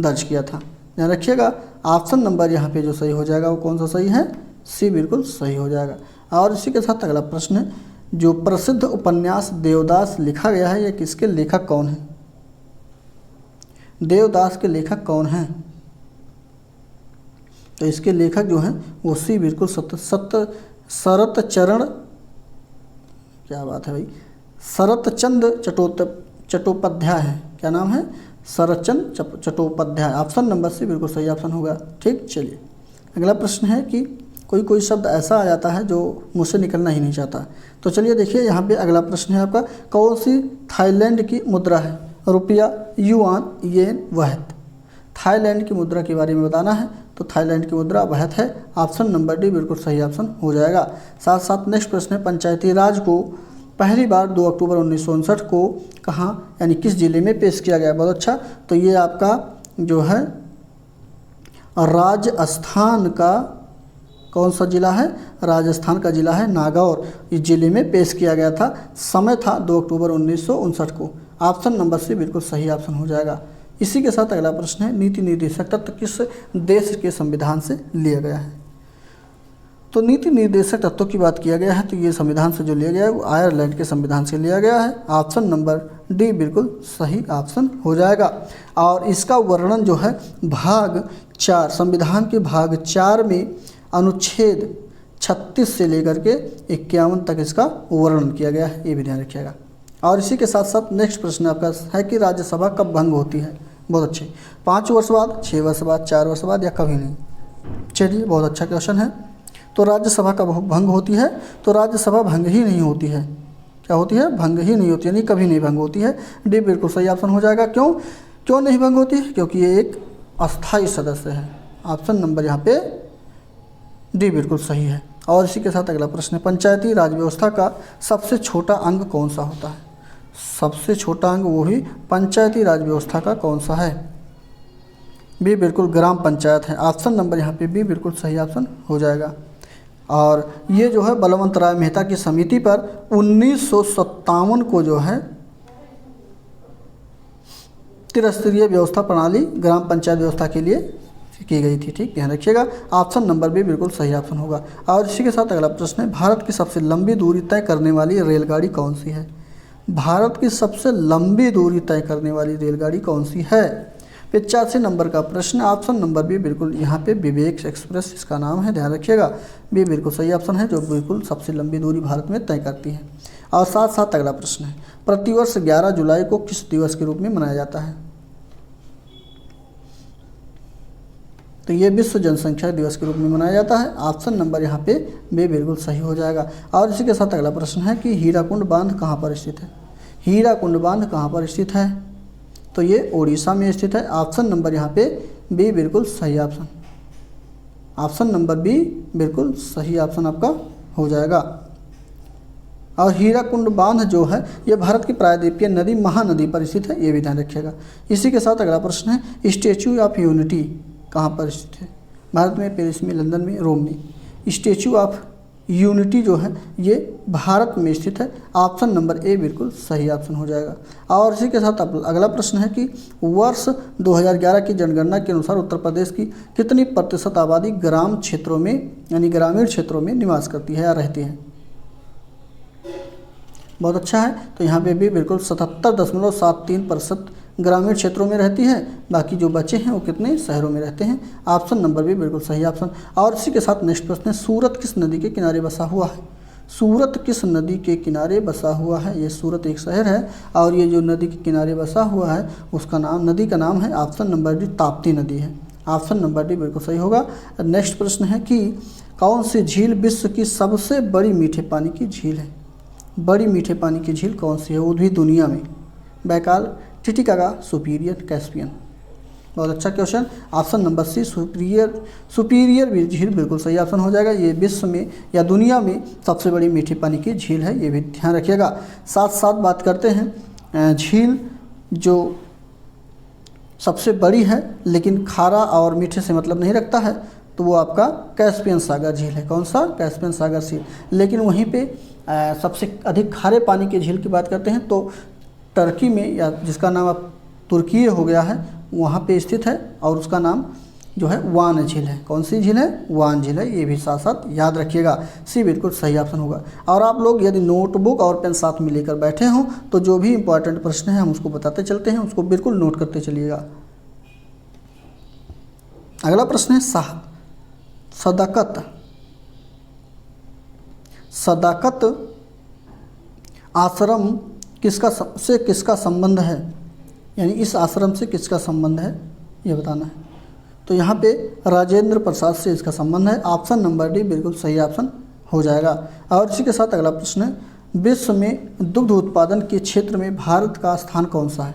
दर्ज किया था। ध्यान रखिएगा ऑप्शन नंबर यहाँ पे जो सही हो जाएगा वो कौन सा सही है, सी बिल्कुल सही हो जाएगा। और इसी के साथ अगला प्रश्न है, जो प्रसिद्ध उपन्यास देवदास लिखा गया है यह किसके लेखक कौन है? देवदास के लेखक कौन हैं? तो इसके लेखक जो हैं वो सी बिल्कुल शरतचरण, क्या बात है भाई, शरतचंद चट्टोपाध्याय है। क्या नाम है? शरतचंद चट्टोपाध्याय। ऑप्शन नंबर सी बिल्कुल सही ऑप्शन होगा। ठीक, चलिए अगला प्रश्न है कि कोई शब्द ऐसा आ जाता है जो मुझसे निकलना ही नहीं चाहता। तो चलिए देखिए यहाँ पे अगला प्रश्न है आपका, कौन सी थाईलैंड की मुद्रा है? रुपया, युआन, येन, वहत। थाईलैंड की मुद्रा के बारे में बताना है तो थाईलैंड की मुद्रा वहत है। ऑप्शन नंबर डी बिल्कुल सही ऑप्शन हो जाएगा। साथ साथ नेक्स्ट प्रश्न है, पंचायती राज को पहली बार 2 अक्टूबर 1959 को कहाँ यानी किस जिले में पेश किया गया? बहुत अच्छा, तो ये आपका जो है राजस्थान का कौन सा जिला है? राजस्थान का जिला है नागौर, इस जिले में पेश किया गया था। समय था 2 अक्टूबर 1959 को। ऑप्शन नंबर सी बिल्कुल सही ऑप्शन हो जाएगा। इसी के साथ अगला प्रश्न है, नीति निर्देशक तत्व किस देश के संविधान से लिया गया है? तो नीति निर्देशक तत्वों की बात किया गया है तो ये संविधान से जो लिया गया है वो आयरलैंड के संविधान से लिया गया है। ऑप्शन नंबर डी बिल्कुल सही ऑप्शन हो जाएगा। और इसका वर्णन जो है भाग 4 संविधान के भाग 4 में अनुच्छेद 36 से लेकर के 51 तक इसका वर्णन किया गया है, ये भी ध्यान रखिएगा। और इसी के साथ साथ नेक्स्ट प्रश्न आपका है कि राज्यसभा कब भंग होती है? बहुत अच्छे, 5 वर्ष बाद, 6 वर्ष बाद, 4 वर्ष बाद या कभी नहीं? चलिए बहुत अच्छा क्वेश्चन है। तो राज्यसभा कब भंग होती है? तो राज्यसभा भंग ही नहीं होती है। क्या होती है? भंग ही नहीं होती है, यानी कभी नहीं भंग होती है। डी बिल्कुल सही ऑप्शन हो जाएगा। क्यों नहीं भंग होती है? क्योंकि ये एक अस्थायी सदस्य है। ऑप्शन नंबर यहाँ पे डी बिल्कुल सही है। और इसी के साथ अगला प्रश्न है, पंचायती राज व्यवस्था का सबसे छोटा अंग कौन सा होता है? सबसे छोटा अंग वो ही पंचायती राज व्यवस्था का कौन सा है? बी बिल्कुल ग्राम पंचायत है। ऑप्शन नंबर यहाँ पे बी बिल्कुल सही ऑप्शन हो जाएगा। और ये जो है बलवंत राय मेहता की समिति पर 1957 को जो है त्रिस्तरीय व्यवस्था प्रणाली ग्राम पंचायत व्यवस्था के लिए की गई थी। ठीक, ध्यान रखिएगा। ऑप्शन नंबर बी बिल्कुल सही ऑप्शन होगा। और इसी के साथ अगला प्रश्न है, भारत की सबसे लंबी दूरी तय करने वाली रेलगाड़ी कौन सी है? भारत की सबसे लंबी दूरी तय करने वाली रेलगाड़ी कौन सी है? 85 नंबर का प्रश्न। ऑप्शन नंबर बी बिल्कुल यहाँ पे विवेक एक्सप्रेस इसका नाम है, ध्यान रखिएगा। बी बिल्कुल सही ऑप्शन है, जो बिल्कुल सबसे लंबी दूरी भारत में तय करती है। और साथ साथ अगला प्रश्न है, प्रतिवर्ष 11 जुलाई को किस दिवस के रूप में मनाया जाता है? तो ये विश्व जनसंख्या दिवस के रूप में मनाया जाता है। ऑप्शन नंबर यहाँ पे बी बिल्कुल सही हो जाएगा। और इसी के साथ अगला प्रश्न है कि हीराकुंड बांध कहाँ पर स्थित है? हीराकुंड बांध कहाँ पर स्थित है? तो ये ओडिशा में स्थित है। ऑप्शन नंबर यहाँ पे बी बिल्कुल सही ऑप्शन। ऑप्शन नंबर बी बिल्कुल सही ऑप्शन आपका हो जाएगा। और हीराकुंड बांध जो है ये भारत की प्रायद्वीपीय नदी महानदी पर स्थित है, ये भी ध्यान रखिएगा। इसी के साथ अगला प्रश्न है, स्टैचू ऑफ यूनिटी कहाँ पर स्थित है? भारत में, पेरिस में, लंदन में, रोम में। स्टैचू ऑफ यूनिटी जो है ये भारत में स्थित है। ऑप्शन नंबर ए बिल्कुल सही ऑप्शन हो जाएगा। और इसी के साथ अगला प्रश्न है कि वर्ष 2011 की जनगणना के अनुसार उत्तर प्रदेश की कितनी प्रतिशत आबादी ग्राम क्षेत्रों में यानी ग्रामीण क्षेत्रों में निवास करती है या रहती है? बहुत अच्छा है। तो यहाँ पे भी बिल्कुल 77.73% ग्रामीण क्षेत्रों में रहती है, बाकी जो बचे हैं वो कितने शहरों में रहते हैं। ऑप्शन नंबर भी बिल्कुल सही ऑप्शन। और इसी के साथ नेक्स्ट प्रश्न है, सूरत किस नदी के किनारे बसा हुआ है? सूरत किस नदी के किनारे बसा हुआ है? ये सूरत एक शहर है और ये जो नदी के किनारे बसा हुआ है उसका नाम, नदी का नाम है ऑप्शन नंबर डी ताप्ती नदी है। ऑप्शन नंबर डी बिल्कुल सही होगा। नेक्स्ट प्रश्न है कि कौन सी झील विश्व की सबसे बड़ी मीठे पानी की झील है? बड़ी मीठे पानी की झील कौन सी है वो भी दुनिया में? Baikal, Titicaca, Superior, Caspian. बहुत अच्छा question. Option number C Superior झील बिल्कुल सही ऑप्शन हो जाएगा। ये विश्व में या दुनिया में सबसे बड़ी मीठे पानी की झील है, ये भी ध्यान रखिएगा। साथ साथ बात करते हैं झील जो सबसे बड़ी है लेकिन खारा और मीठे से मतलब नहीं रखता है, तो वो आपका कैस्पियन सागर झील है। कौन सा? कैस्पियन सागर झील। लेकिन वहीं पे सबसे अधिक खारे पानी की झील की बात करते हैं तो टर्की में, या जिसका नाम अब तुर्की हो गया है, वहाँ पे स्थित है और उसका नाम जो है वान झील है। कौन सी झील है? वान झील है। ये भी साथ साथ याद रखिएगा। सी बिल्कुल सही ऑप्शन होगा। और आप लोग यदि नोटबुक और पेन साथ में लेकर बैठे हों तो जो भी इंपॉर्टेंट प्रश्न है हम उसको बताते चलते हैं, उसको बिल्कुल नोट करते चलिएगा। अगला प्रश्न है सदाकत। सदाकत आश्रम किसका संबंध है, यानी इस आश्रम से किसका संबंध है ये बताना है। तो यहाँ पे राजेंद्र प्रसाद से इसका संबंध है। ऑप्शन नंबर डी बिल्कुल सही ऑप्शन हो जाएगा। और इसी के साथ अगला प्रश्न है, विश्व में दुग्ध उत्पादन के क्षेत्र में भारत का स्थान कौन सा है?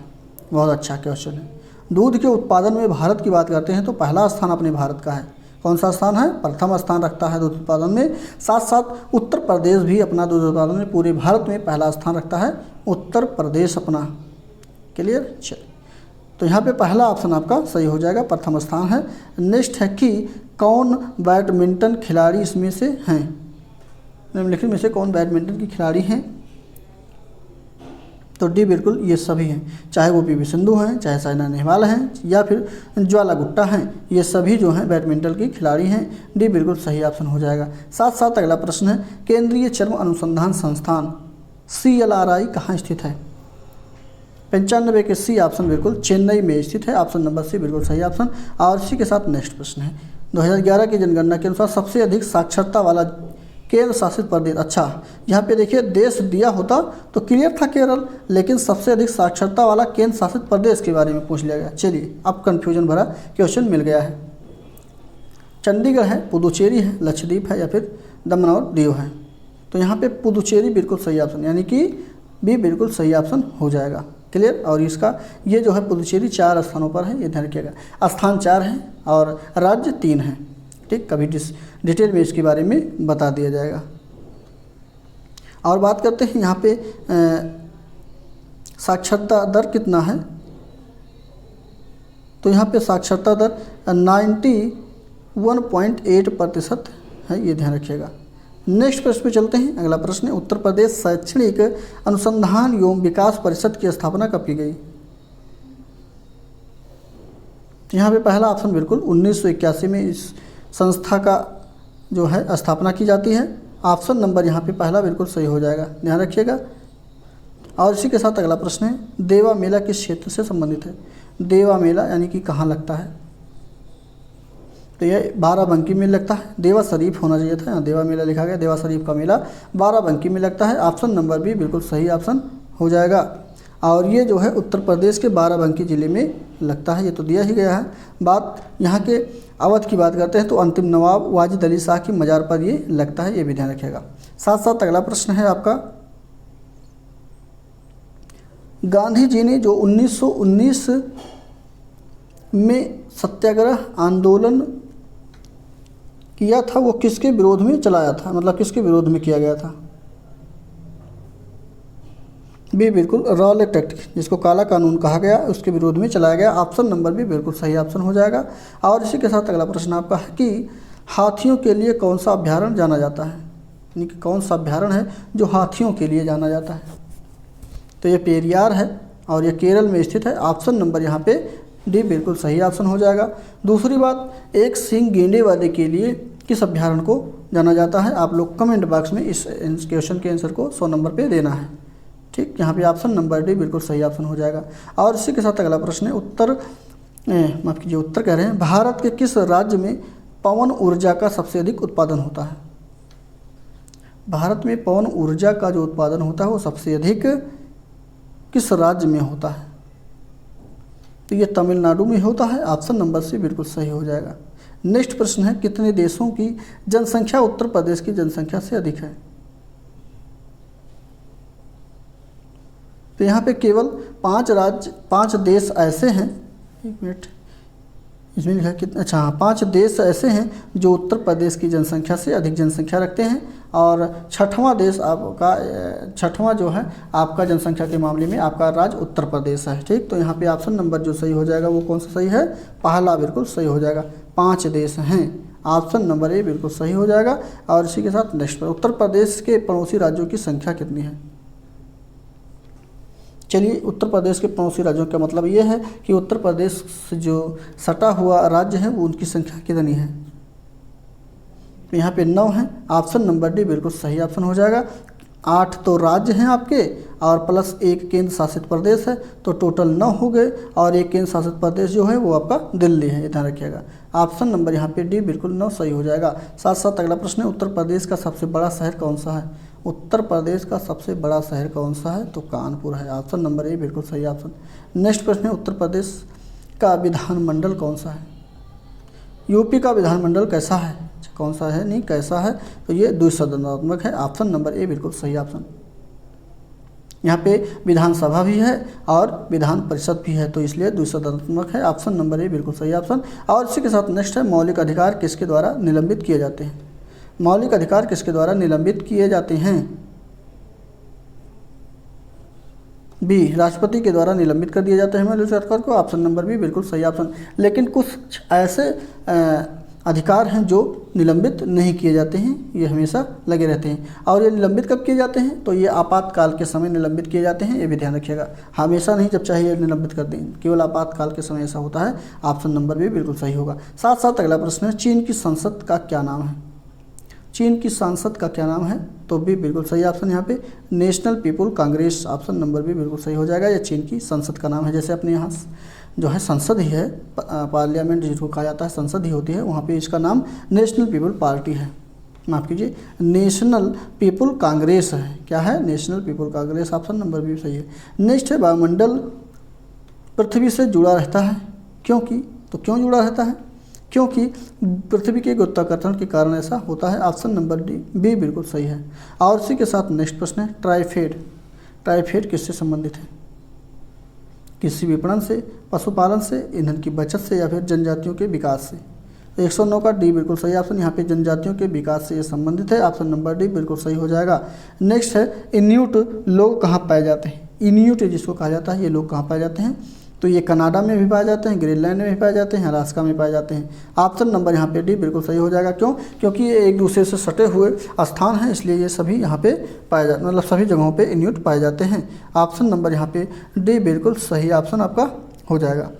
बहुत अच्छा क्वेश्चन है। दूध के उत्पादन में भारत की बात करते हैं तो पहला स्थान अपने भारत का है। कौन सा स्थान है? प्रथम स्थान रखता है दूध उत्पादन में। साथ साथ उत्तर प्रदेश भी अपना दूध उत्पादन में पूरे भारत में पहला स्थान रखता है। उत्तर प्रदेश अपना। क्लियर? चलिए, तो यहाँ पे पहला ऑप्शन आपका सही हो जाएगा, प्रथम स्थान है। नेक्स्ट है कि कौन बैडमिंटन खिलाड़ी इसमें से हैं? निम्नलिखित में से कौन बैडमिंटन की खिलाड़ी हैं? तो डी बिल्कुल ये सभी हैं, चाहे वो पीवी सिंधु हैं, चाहे साइना नेहवाल हैं, या फिर ज्वाला गुट्टा हैं, ये सभी जो हैं बैडमिंटन की खिलाड़ी हैं। डी बिल्कुल सही ऑप्शन हो जाएगा। साथ साथ अगला प्रश्न है, केंद्रीय चर्म अनुसंधान संस्थान CLRI कहाँ स्थित है? 95 के सी ऑप्शन बिल्कुल चेन्नई में स्थित है। ऑप्शन नंबर सी बिल्कुल सही ऑप्शन। और इसी के साथ नेक्स्ट प्रश्न है, 2011 की जनगणना के अनुसार सबसे अधिक साक्षरता वाला केंद्र शासित प्रदेश। अच्छा, यहाँ पे देखिए देश दिया होता तो क्लियर था केरल, लेकिन सबसे अधिक साक्षरता वाला केंद्र शासित प्रदेश के बारे में पूछ लिया गया। चलिए, अब कन्फ्यूजन भरा क्वेश्चन मिल गया है। चंडीगढ़ है, पुदुचेरी है, लक्षद्वीप है, या फिर दमन और दीव है? तो यहाँ पे पुदुचेरी बिल्कुल सही ऑप्शन, यानी कि बी बिल्कुल सही ऑप्शन हो जाएगा। क्लियर? और इसका ये जो है पुदुचेरी 4 स्थानों पर है, ये ध्यान रखिएगा। स्थान 4 है और राज्य 3 है। ठीक, कभी डिटेल में इसके बारे में बता दिया जाएगा। और बात करते हैं यहाँ पे साक्षरता दर कितना है। तो यहाँ पे साक्षरता दर 91.8% है, ये ध्यान रखिएगा। नेक्स्ट प्रश्न पे चलते हैं। अगला प्रश्न है, उत्तर प्रदेश शैक्षणिक अनुसंधान एवं विकास परिषद की स्थापना कब की गई? यहाँ पे पहला ऑप्शन बिल्कुल 1981 में इस संस्था का जो है स्थापना की जाती है। ऑप्शन नंबर यहाँ पे पहला बिल्कुल सही हो जाएगा, ध्यान रखिएगा। और इसी के साथ अगला प्रश्न है, देवा मेला किस क्षेत्र से संबंधित है? देवा मेला यानी कि कहाँ लगता है? तो यह बाराबंकी में लगता है। देवा शरीफ होना चाहिए था, यहाँ देवा मेला लिखा गया। देवा शरीफ का मेला बाराबंकी में लगता है। ऑप्शन नंबर बी बिल्कुल सही ऑप्शन हो जाएगा। और ये जो है उत्तर प्रदेश के बाराबंकी ज़िले में लगता है, ये तो दिया ही गया है। बात यहाँ के अवध की बात करते हैं तो अंतिम नवाब वाजिद अली शाह की मज़ार पर ये लगता है, ये भी ध्यान रखिएगा। साथ साथ अगला प्रश्न है आपका, गांधी जी ने जो 1919 में सत्याग्रह आंदोलन किया था वो किसके विरोध में चलाया था, मतलब किसके विरोध में किया गया था? बी बिल्कुल रॉलेट एक्ट, जिसको काला कानून कहा गया, उसके विरोध में चलाया गया। ऑप्शन नंबर बी बिल्कुल सही ऑप्शन हो जाएगा। और इसी के साथ अगला प्रश्न आपका है कि हाथियों के लिए कौन सा अभ्यारण्य जाना जाता है, यानी कि कौन सा अभ्यारण्य है जो हाथियों के लिए जाना जाता है? तो ये पेरियार है और ये केरल में स्थित है। ऑप्शन नंबर यहाँ पे डी बिल्कुल सही ऑप्शन हो जाएगा। दूसरी बात, एक सींग गेंडे वाले के लिए किस अभ्यारण्य को जाना जाता है? आप लोग कमेंट बॉक्स में इस क्वेश्चन के आंसर को 100 नंबर पे देना है। ठीक, यहाँ पे ऑप्शन नंबर डी बिल्कुल सही ऑप्शन हो जाएगा। और इसी के साथ अगला प्रश्न है, उत्तर कह रहे हैं, भारत के किस राज्य में पवन ऊर्जा का सबसे अधिक उत्पादन होता है? भारत में पवन ऊर्जा का जो उत्पादन होता है वो सबसे अधिक किस राज्य में होता है? तो ये तमिलनाडु में होता है। ऑप्शन नंबर सी बिल्कुल सही हो जाएगा। नेक्स्ट प्रश्न है, कितने देशों की जनसंख्या उत्तर प्रदेश की जनसंख्या से अधिक है? तो यहाँ पे केवल 5 देश ऐसे हैं, एक मिनट इसमें लिखा कितना, अच्छा हाँ, 5 देश ऐसे हैं जो उत्तर प्रदेश की जनसंख्या से अधिक जनसंख्या रखते हैं। और छठवां देश आपका, छठवां जो है आपका जनसंख्या के मामले में आपका राज्य उत्तर प्रदेश है। ठीक, तो यहाँ पे ऑप्शन नंबर जो सही हो जाएगा वो कौन सा सही है? पहला बिल्कुल सही हो जाएगा। 5 देश हैं ऑप्शन नंबर ए बिल्कुल सही हो जाएगा। और इसी के साथ नेक्स्ट पर उत्तर प्रदेश के पड़ोसी राज्यों की संख्या कितनी है। चलिए, उत्तर प्रदेश के पड़ोसी राज्यों का मतलब ये है कि उत्तर प्रदेश से जो सटा हुआ राज्य है वो उनकी संख्या कितनी है। यहाँ पे 9 है, ऑप्शन नंबर डी बिल्कुल सही ऑप्शन हो जाएगा। 8 तो राज्य हैं आपके और प्लस 1 केंद्र शासित प्रदेश है, तो टोटल 9 हो गए। और एक केंद्र शासित प्रदेश जो है वो आपका दिल्ली है, ध्यान रखिएगा। ऑप्शन नंबर यहाँ पे डी बिल्कुल 9 सही हो जाएगा। साथ साथ अगला प्रश्न है, उत्तर प्रदेश का सबसे बड़ा शहर कौन सा है। उत्तर प्रदेश का सबसे बड़ा शहर कौन सा है, तो कानपुर है। ऑप्शन नंबर ए बिल्कुल सही ऑप्शन। नेक्स्ट प्रश्न है, उत्तर प्रदेश का विधानमंडल कौन सा है। यूपी का विधानमंडल कैसा है, कौन सा है नहीं कैसा है, तो ये द्विसदनात्मक है। ऑप्शन नंबर ए बिल्कुल सही ऑप्शन। यहाँ पे विधानसभा भी है और विधान परिषद भी है, तो इसलिए द्विसदनात्मक है। ऑप्शन नंबर ए बिल्कुल सही ऑप्शन। और इसी के साथ नेक्स्ट है, मौलिक अधिकार किसके द्वारा निलंबित किए जाते हैं। मौलिक अधिकार किसके द्वारा निलंबित किए जाते हैं। बी, राष्ट्रपति के द्वारा निलंबित कर दिया जाता है मौलिक अधिकार को। ऑप्शन नंबर बी बिल्कुल सही ऑप्शन। लेकिन कुछ ऐसे अधिकार हैं जो निलंबित नहीं किए जाते हैं, ये हमेशा लगे रहते हैं। और ये निलंबित कब किए जाते हैं, तो ये आपातकाल के समय निलंबित किए जाते हैं, ये भी ध्यान रखिएगा। हमेशा नहीं, जब चाहिए निलंबित कर दें, केवल आपातकाल के समय ऐसा होता है। ऑप्शन नंबर भी बिल्कुल सही होगा। साथ साथ अगला प्रश्न है, चीन की संसद का क्या नाम है। चीन की सांसद का क्या नाम है, तो भी बिल्कुल सही ऑप्शन यहाँ पे national people Congress. Option number भी बिल्कुल सही हो जाएगा। यह चीन की संसद का नाम है। जैसे अपने यहाँ जो है संसद ही है, पार्लियामेंट जिसको कहा जाता है संसद ही होती है, वहाँ पे इसका नाम नेशनल पीपुल पार्टी है, माफ़ कीजिए नेशनल पीपुल कांग्रेस है। क्या है, national people Congress. Option number भी सही है। नेक्स्ट है, वायुमंडल पृथ्वी से जुड़ा रहता है क्योंकि, तो क्यों जुड़ा रहता है, क्योंकि पृथ्वी के गुरुत्वाकर्षण के कारण ऐसा होता है। ऑप्शन नंबर डी बी बिल्कुल सही है। और इसी के साथ नेक्स्ट प्रश्न है, ट्राइफेड। ट्राइफेड किससे संबंधित है। कृषि विपणन से, पशुपालन से, ईंधन की बचत से, या फिर जनजातियों के विकास से। तो 109 का डी बिल्कुल सही ऑप्शन। यहाँ पे जनजातियों के विकास से ये संबंधित है। ऑप्शन नंबर डी बिल्कुल सही हो जाएगा। नेक्स्ट है, इन्यूट लोग कहाँ पाए जाते हैं। इन्यूट जिसको कहा जाता है, ये लोग कहाँ पाए जाते हैं, तो ये कनाडा में भी पाए जाते हैं, ग्रीनलैंड में भी पाए जाते हैं, अलास्का में पाए जाते हैं। ऑप्शन नंबर यहाँ पे डी बिल्कुल सही हो जाएगा। क्यों, क्योंकि ये एक दूसरे से सटे हुए स्थान हैं, इसलिए ये सभी यहाँ पे पाए जाते, मतलब सभी जगहों पे इन्यूट पाए जाते हैं। ऑप्शन नंबर यहाँ पे डी बिल्कुल सही ऑप्शन आपका हो जाएगा।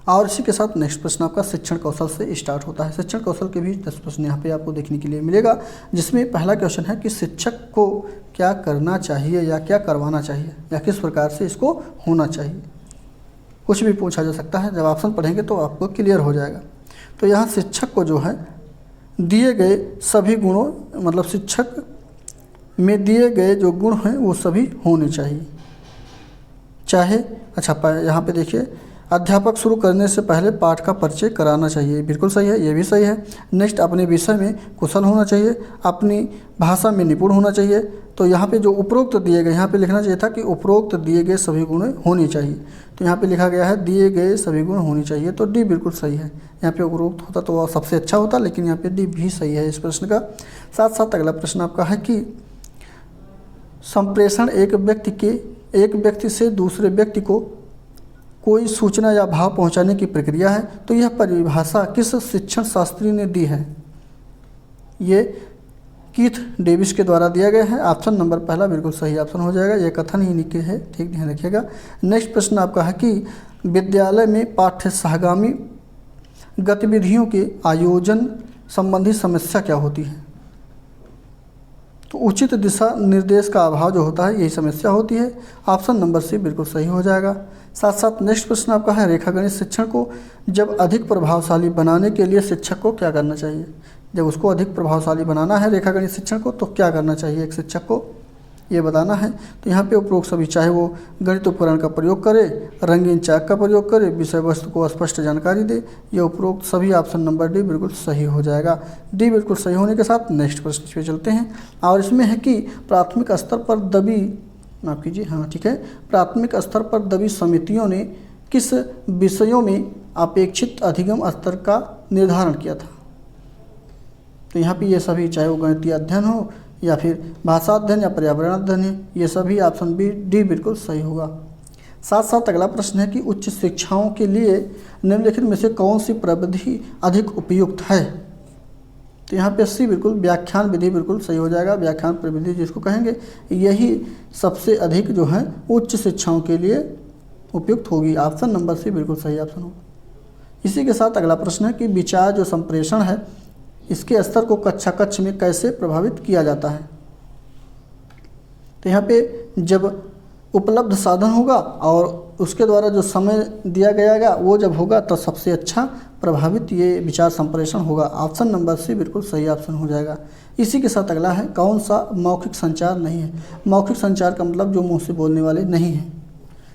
और इसी के साथ नेक्स्ट प्रश्न आपका शिक्षण कौशल से स्टार्ट होता है। शिक्षण कौशल के भी 10 प्रश्न यहाँ पे आपको देखने के लिए मिलेगा, जिसमें पहला क्वेश्चन है कि शिक्षक को क्या करना चाहिए या क्या करवाना चाहिए, या किस प्रकार से इसको होना चाहिए। कुछ भी पूछा जा सकता है, जब ऑप्शन पढ़ेंगे तो आपको क्लियर हो जाएगा। तो यहाँ शिक्षक को जो है दिए गए सभी गुणों, मतलब शिक्षक में दिए गए जो गुण हैं वो सभी होने चाहिए। चाहे यहाँ पे देखिए, अध्यापक शुरू करने से पहले पाठ का परिचय कराना चाहिए, बिल्कुल सही है, ये भी सही है। नेक्स्ट, अपने विषय में कुशल होना चाहिए, अपनी भाषा में निपुण होना चाहिए। तो यहाँ पे जो उपरोक्त दिए गए, यहाँ पे लिखना चाहिए था कि उपरोक्त दिए गए सभी गुण होनी चाहिए, तो यहाँ पे लिखा गया है दिए गए सभी गुण होनी चाहिए, तो डी बिल्कुल सही है। यहाँ पे उपरोक्त होता तो सबसे अच्छा होता, लेकिन यहाँ पे डी भी सही है इस प्रश्न का। साथ साथ अगला प्रश्न आपका है कि संप्रेषण एक व्यक्ति से दूसरे व्यक्ति को कोई सूचना या भाव पहुंचाने की प्रक्रिया है, तो यह परिभाषा किस शिक्षण शास्त्री ने दी है। ये कीथ डेविस के द्वारा दिया गया है। ऑप्शन नंबर पहला बिल्कुल सही ऑप्शन हो जाएगा। यह कथन ही लिखे है, ठीक ध्यान रखिएगा। नेक्स्ट प्रश्न आपका है कि विद्यालय में पाठ्य सहगामी गतिविधियों के आयोजन संबंधी समस्या क्या होती है। तो उचित दिशा निर्देश का अभाव जो होता है, यही समस्या होती है। ऑप्शन नंबर सी बिल्कुल सही हो जाएगा। साथ साथ नेक्स्ट प्रश्न आपका है, रेखागणित शिक्षण को जब अधिक प्रभावशाली बनाने के लिए शिक्षक को क्या करना चाहिए। जब उसको अधिक प्रभावशाली बनाना है रेखागणित शिक्षण को, तो क्या करना चाहिए एक शिक्षक को, ये बताना है। तो यहाँ पे उपरोक्त सभी, चाहे वो गणित उपकरण का प्रयोग करे, रंगीन चाक का प्रयोग करे, विषय वस्तु को स्पष्ट जानकारी दे, ये उपरोक्त सभी ऑप्शन नंबर डी बिल्कुल सही हो जाएगा। डी बिल्कुल सही होने के साथ नेक्स्ट प्रश्न पे चलते हैं, और इसमें है कि प्राथमिक स्तर पर दबी, माफ कीजिए, हाँ ठीक है, प्राथमिक स्तर पर दबी समितियों ने किस विषयों में अपेक्षित अधिगम स्तर का निर्धारण किया था। तो यहाँ पे ये सभी, चाहे वो गणितीय अध्ययन हो या फिर भाषा अध्ययन या पर्यावरण अध्ययन है, ये सभी ऑप्शन बी डी बिल्कुल सही होगा। साथ साथ अगला प्रश्न है कि उच्च शिक्षाओं के लिए निम्नलिखित में से कौन सी प्रविधि अधिक उपयुक्त है। तो यहाँ पे सी बिल्कुल व्याख्यान विधि बिल्कुल सही हो जाएगा। व्याख्यान प्रविधि जिसको कहेंगे यही सबसे अधिक जो है उच्च शिक्षाओं के लिए उपयुक्त होगी। ऑप्शन नंबर सी बिल्कुल सही ऑप्शन होगा। इसी के साथ अगला प्रश्न है कि विचार जो संप्रेषण है इसके स्तर को कक्षा कक्ष में कैसे प्रभावित किया जाता है। तो यहाँ पे जब उपलब्ध साधन होगा और उसके द्वारा जो समय दिया गया वो जब होगा तो सबसे अच्छा प्रभावित ये विचार संप्रेषण होगा। ऑप्शन नंबर सी बिल्कुल सही ऑप्शन हो जाएगा। इसी के साथ अगला है कौन सा मौखिक संचार नहीं है। मौखिक संचार का मतलब जो मुंह से बोलने वाले नहीं हैं।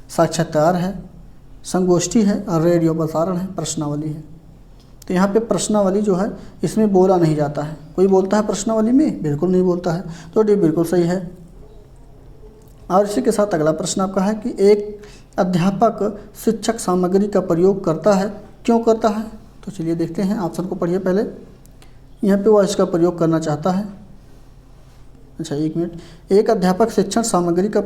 साक्षात्कार है, संगोष्ठी है और रेडियो प्रसारण है, प्रश्नावली है। तो यहाँ पे प्रश्नावली जो है इसमें बोला नहीं जाता है। कोई बोलता है प्रश्नावली में? बिल्कुल नहीं बोलता है, तो डी बिल्कुल सही है। और इसी के साथ अगला प्रश्न आपका है कि एक अध्यापक शिक्षक सामग्री का प्रयोग करता है, क्यों करता है। तो चलिए देखते हैं, ऑप्शन को पढ़िए पहले। यहाँ पे वह इसका प्रयोग करना चाहता है। अच्छा एक मिनट। एक अध्यापक शिक्षण सामग्री का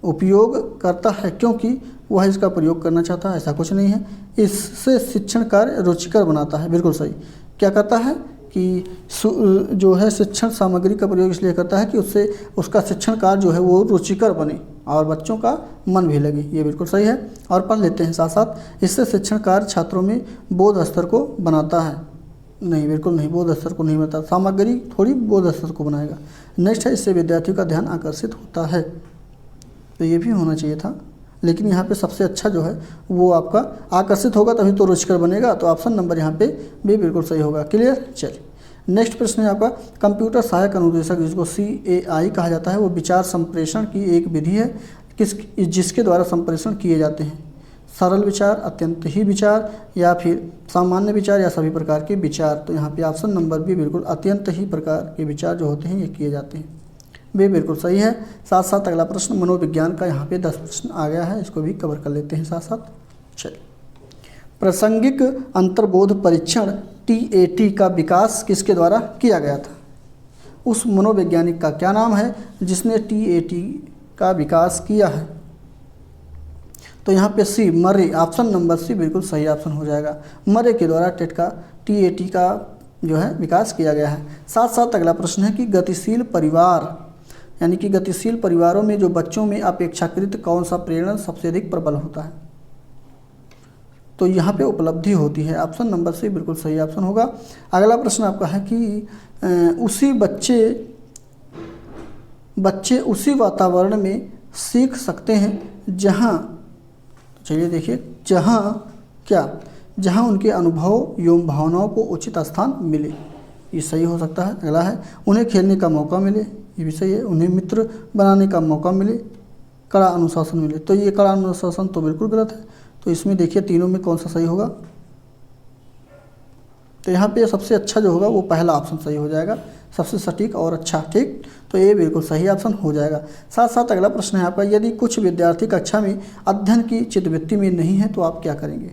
उपयोग करता है क्योंकि वह इसका प्रयोग करना चाहता है, ऐसा कुछ नहीं है। इससे शिक्षण कार्य रुचिकर बनाता है, बिल्कुल सही। क्या करता है कि जो है शिक्षण सामग्री का प्रयोग इसलिए करता है कि उससे उसका शिक्षण कार्य जो है वो रुचिकर बने और बच्चों का मन भी लगे, ये बिल्कुल सही है। और पढ़ लेते हैं साथ साथ। इससे शिक्षण कार्य छात्रों में बोध स्तर को बनाता है, नहीं बिल्कुल नहीं, बोध स्तर को नहीं बनाता। सामग्री थोड़ी बोध स्तर को बनाएगा। नेक्स्ट है इससे विद्यार्थियों का ध्यान आकर्षित होता है, तो ये भी होना चाहिए था, लेकिन यहाँ पे सबसे अच्छा जो है वो आपका आकर्षित होगा तभी तो रुचिकर बनेगा। तो ऑप्शन नंबर यहाँ पे भी बिल्कुल सही होगा। क्लियर। चलिए नेक्स्ट प्रश्न है आपका कंप्यूटर सहायक अनुदेशक जिसको CAI कहा जाता है वो विचार संप्रेषण की एक विधि है जिसके द्वारा संप्रेषण किए जाते हैं। सरल विचार, अत्यंत ही विचार या फिर सामान्य विचार या सभी प्रकार के विचार। तो यहाँ पे ऑप्शन नंबर भी बिल्कुल अत्यंत ही प्रकार के विचार जो होते हैं ये किए जाते हैं, वे बिल्कुल सही है। साथ साथ अगला प्रश्न मनोविज्ञान का यहाँ पे 10 प्रश्न आ गया है, इसको भी कवर कर लेते हैं साथ साथ। चलिए प्रासंगिक अंतर्बोध परीक्षण TAT का विकास किसके द्वारा किया गया था। उस मनोवैज्ञानिक का क्या नाम है जिसने TAT का विकास किया है। तो यहाँ पे सी मर्रे, ऑप्शन नंबर सी बिल्कुल सही ऑप्शन हो जाएगा। मर्रे के द्वारा TAT का जो है विकास किया गया है। साथ साथ अगला प्रश्न है कि गतिशील परिवार यानी कि गतिशील परिवारों में जो बच्चों में अपेक्षाकृत कौन सा प्रेरणा सबसे अधिक प्रबल होता है। तो यहाँ पे उपलब्धि होती है। ऑप्शन नंबर सी बिल्कुल सही ऑप्शन होगा। अगला प्रश्न आपका है कि उसी बच्चे उसी वातावरण में सीख सकते हैं जहाँ, चलिए देखिए, जहाँ उनके अनुभव एवं भावनाओं को उचित स्थान मिले, ये सही हो सकता है। अगला है उन्हें खेलने का मौका मिले, ये भी सही है। उन्हें मित्र बनाने का मौका मिले, कड़ा अनुशासन मिले। तो ये कड़ा अनुशासन तो बिल्कुल गलत है। तो इसमें देखिए तीनों में कौन सा सही होगा। तो यहाँ पे सबसे अच्छा जो होगा वो पहला ऑप्शन सही हो जाएगा, सबसे सटीक और अच्छा, ठीक। तो ये बिल्कुल सही ऑप्शन हो जाएगा। साथ साथ अगला प्रश्न है आपका यदि कुछ विद्यार्थी कक्षा में अध्ययन की चित्तवृत्ति में नहीं है तो आप क्या करेंगे।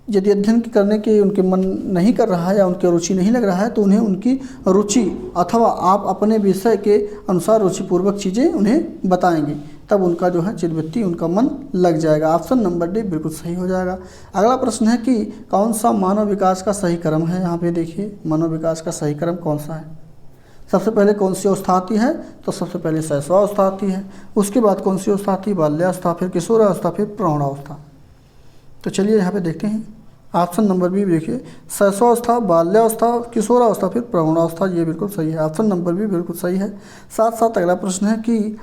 यदि अध्ययन करने के उनके मन नहीं कर रहा है या उनकी रुचि नहीं लग रहा है तो उन्हें उनकी रुचि अथवा आप अपने विषय के अनुसार रुचिपूर्वक चीज़ें उन्हें बताएंगे, तब उनका जो है चित्तवृत्ति, उनका मन लग जाएगा। ऑप्शन नंबर डी बिल्कुल सही हो जाएगा। अगला प्रश्न है कि कौन सा मानव विकास का सही क्रम है। यहाँ पे देखिए मानव विकास का सही क्रम कौन सा है। सबसे पहले कौन सी अवस्था आती है, तो सबसे पहले शैशवावस्था आती है। उसके बाद कौन सी अवस्था आती है, बाल्यावस्था, फिर किशोरावस्था, फिर प्रौढ़ावस्था। तो चलिए यहाँ पे देखते हैं ऑप्शन नंबर बी देखिए, शैशवावस्था, बाल्यावस्था, किशोरावस्था, फिर प्रौढ़ावस्था, ये बिल्कुल सही है। ऑप्शन नंबर बी बिल्कुल सही है। साथ साथ अगला प्रश्न है कि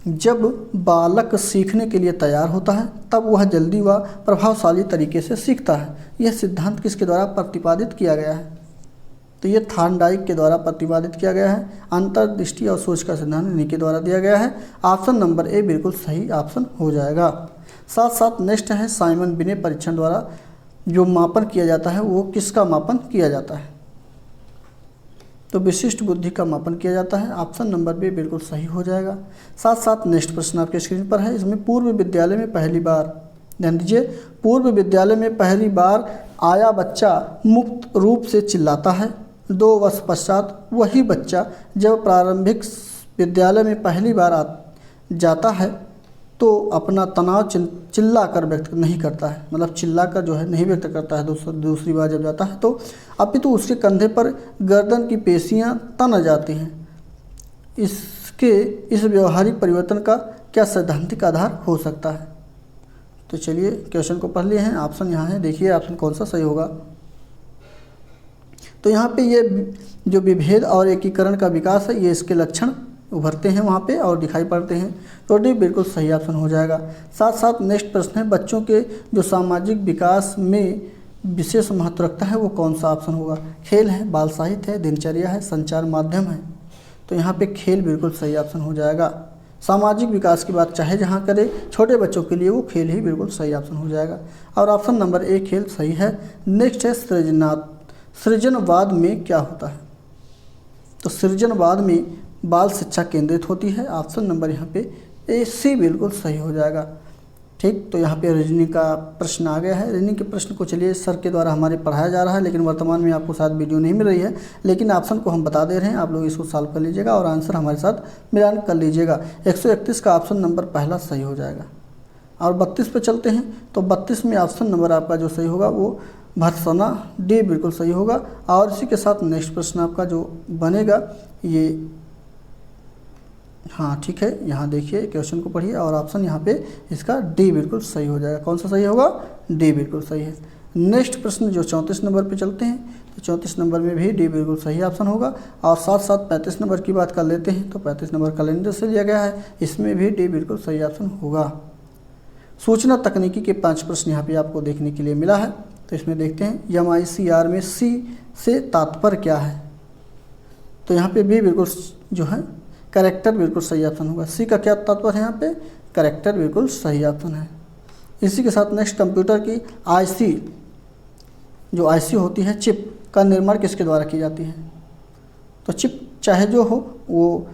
जब बालक सीखने के लिए तैयार होता है तब वह जल्दी व प्रभावशाली तरीके से सीखता है। यह सिद्धांत किसके द्वारा प्रतिपादित किया गया है। तो ये थॉर्नडाइक के द्वारा प्रतिपादित किया गया है। अंतर्दृष्टि और सोच का सिद्धांत इन्हीं के द्वारा दिया गया है। ऑप्शन नंबर ए बिल्कुल सही ऑप्शन हो जाएगा। साथ साथ नेक्स्ट है साइमन बिने परीक्षण द्वारा जो मापन किया जाता है वो किसका मापन किया जाता है। तो विशिष्ट बुद्धि का मापन किया जाता है। ऑप्शन नंबर बी बिल्कुल सही हो जाएगा। साथ साथ नेक्स्ट प्रश्न आपके स्क्रीन पर है। इसमें पूर्व विद्यालय में पहली बार, ध्यान दीजिए, पूर्व विद्यालय में पहली बार आया बच्चा मुक्त रूप से चिल्लाता है, 2 वर्ष पश्चात वही बच्चा जब प्रारंभिक विद्यालय में पहली बार जाता है तो अपना तनाव चिल्ला कर व्यक्त नहीं करता है, मतलब चिल्ला कर जो है नहीं व्यक्त करता है दूसरी बार जब जाता है तो, अपितु उसके कंधे पर गर्दन की पेशियां तन जाती हैं। इस व्यवहारिक परिवर्तन का क्या सैद्धांतिक आधार हो सकता है? तो चलिए क्वेश्चन को पढ़ लिए हैं, ऑप्शन यहाँ है, देखिए ऑप्शन कौन सा सही होगा। तो यहाँ पे ये जो विभेद और एकीकरण का विकास है, ये इसके लक्षण उभरते हैं वहाँ पे और दिखाई पड़ते हैं, तो डी बिल्कुल सही ऑप्शन हो जाएगा। साथ साथ नेक्स्ट प्रश्न है, बच्चों के जो सामाजिक विकास में विशेष महत्व रखता है वो कौन सा ऑप्शन होगा? खेल है, बाल साहित्य है, दिनचर्या है, संचार माध्यम है। तो यहाँ पे खेल बिल्कुल सही ऑप्शन हो जाएगा। सामाजिक विकास की बात चाहे जहाँ करें, छोटे बच्चों के लिए वो खेल ही बिल्कुल सही ऑप्शन हो जाएगा और ऑप्शन नंबर ए खेल सही है। नेक्स्ट है सृजनवाद में क्या होता है? तो सृजनवाद में बाल शिक्षा केंद्रित होती है। ऑप्शन नंबर यहाँ पे ए सी बिल्कुल सही हो जाएगा। ठीक, तो यहाँ पे रीजनिंग का प्रश्न आ गया है। रीजनिंग के प्रश्न को चलिए सर के द्वारा हमारे पढ़ाया जा रहा है, लेकिन वर्तमान में आपको शायद वीडियो नहीं मिल रही है, लेकिन ऑप्शन को हम बता दे रहे हैं, आप लोग इसको सॉल्व कर लीजिएगा और आंसर हमारे साथ मिलान कर लीजिएगा। 131 का ऑप्शन नंबर पहला सही हो जाएगा। और 32 पे चलते हैं, तो 32 में ऑप्शन नंबर आपका जो सही होगा वो भर्त्सना डी बिल्कुल सही होगा। और इसी के साथ नेक्स्ट प्रश्न आपका जो बनेगा ये, हाँ ठीक है, यहाँ देखिए क्वेश्चन को पढ़िए और ऑप्शन यहाँ पे इसका डी बिल्कुल सही हो जाएगा। कौन सा सही होगा? डी बिल्कुल सही है। नेक्स्ट प्रश्न जो 34 नंबर पे चलते हैं, तो 34 नंबर में भी डी बिल्कुल सही ऑप्शन होगा। और साथ साथ 35 नंबर की बात कर लेते हैं, तो 35 नंबर कैलेंडर से लिया गया है, इसमें भी डी बिल्कुल सही ऑप्शन होगा। सूचना तकनीकी के 5 प्रश्न यहाँ पे आपको देखने के लिए मिला है, तो इसमें देखते हैं MICR में सी से तात्पर्य क्या है? तो यहाँ पे भी बिल्कुल जो है करेक्टर बिल्कुल सही ऑप्शन होगा। सी का क्या तात्पर्य है यहाँ पे? करेक्टर बिल्कुल सही ऑप्शन है। इसी के साथ नेक्स्ट कंप्यूटर की IC, जो IC होती है चिप का निर्माण किसके द्वारा की जाती है? तो चिप चाहे जो हो वो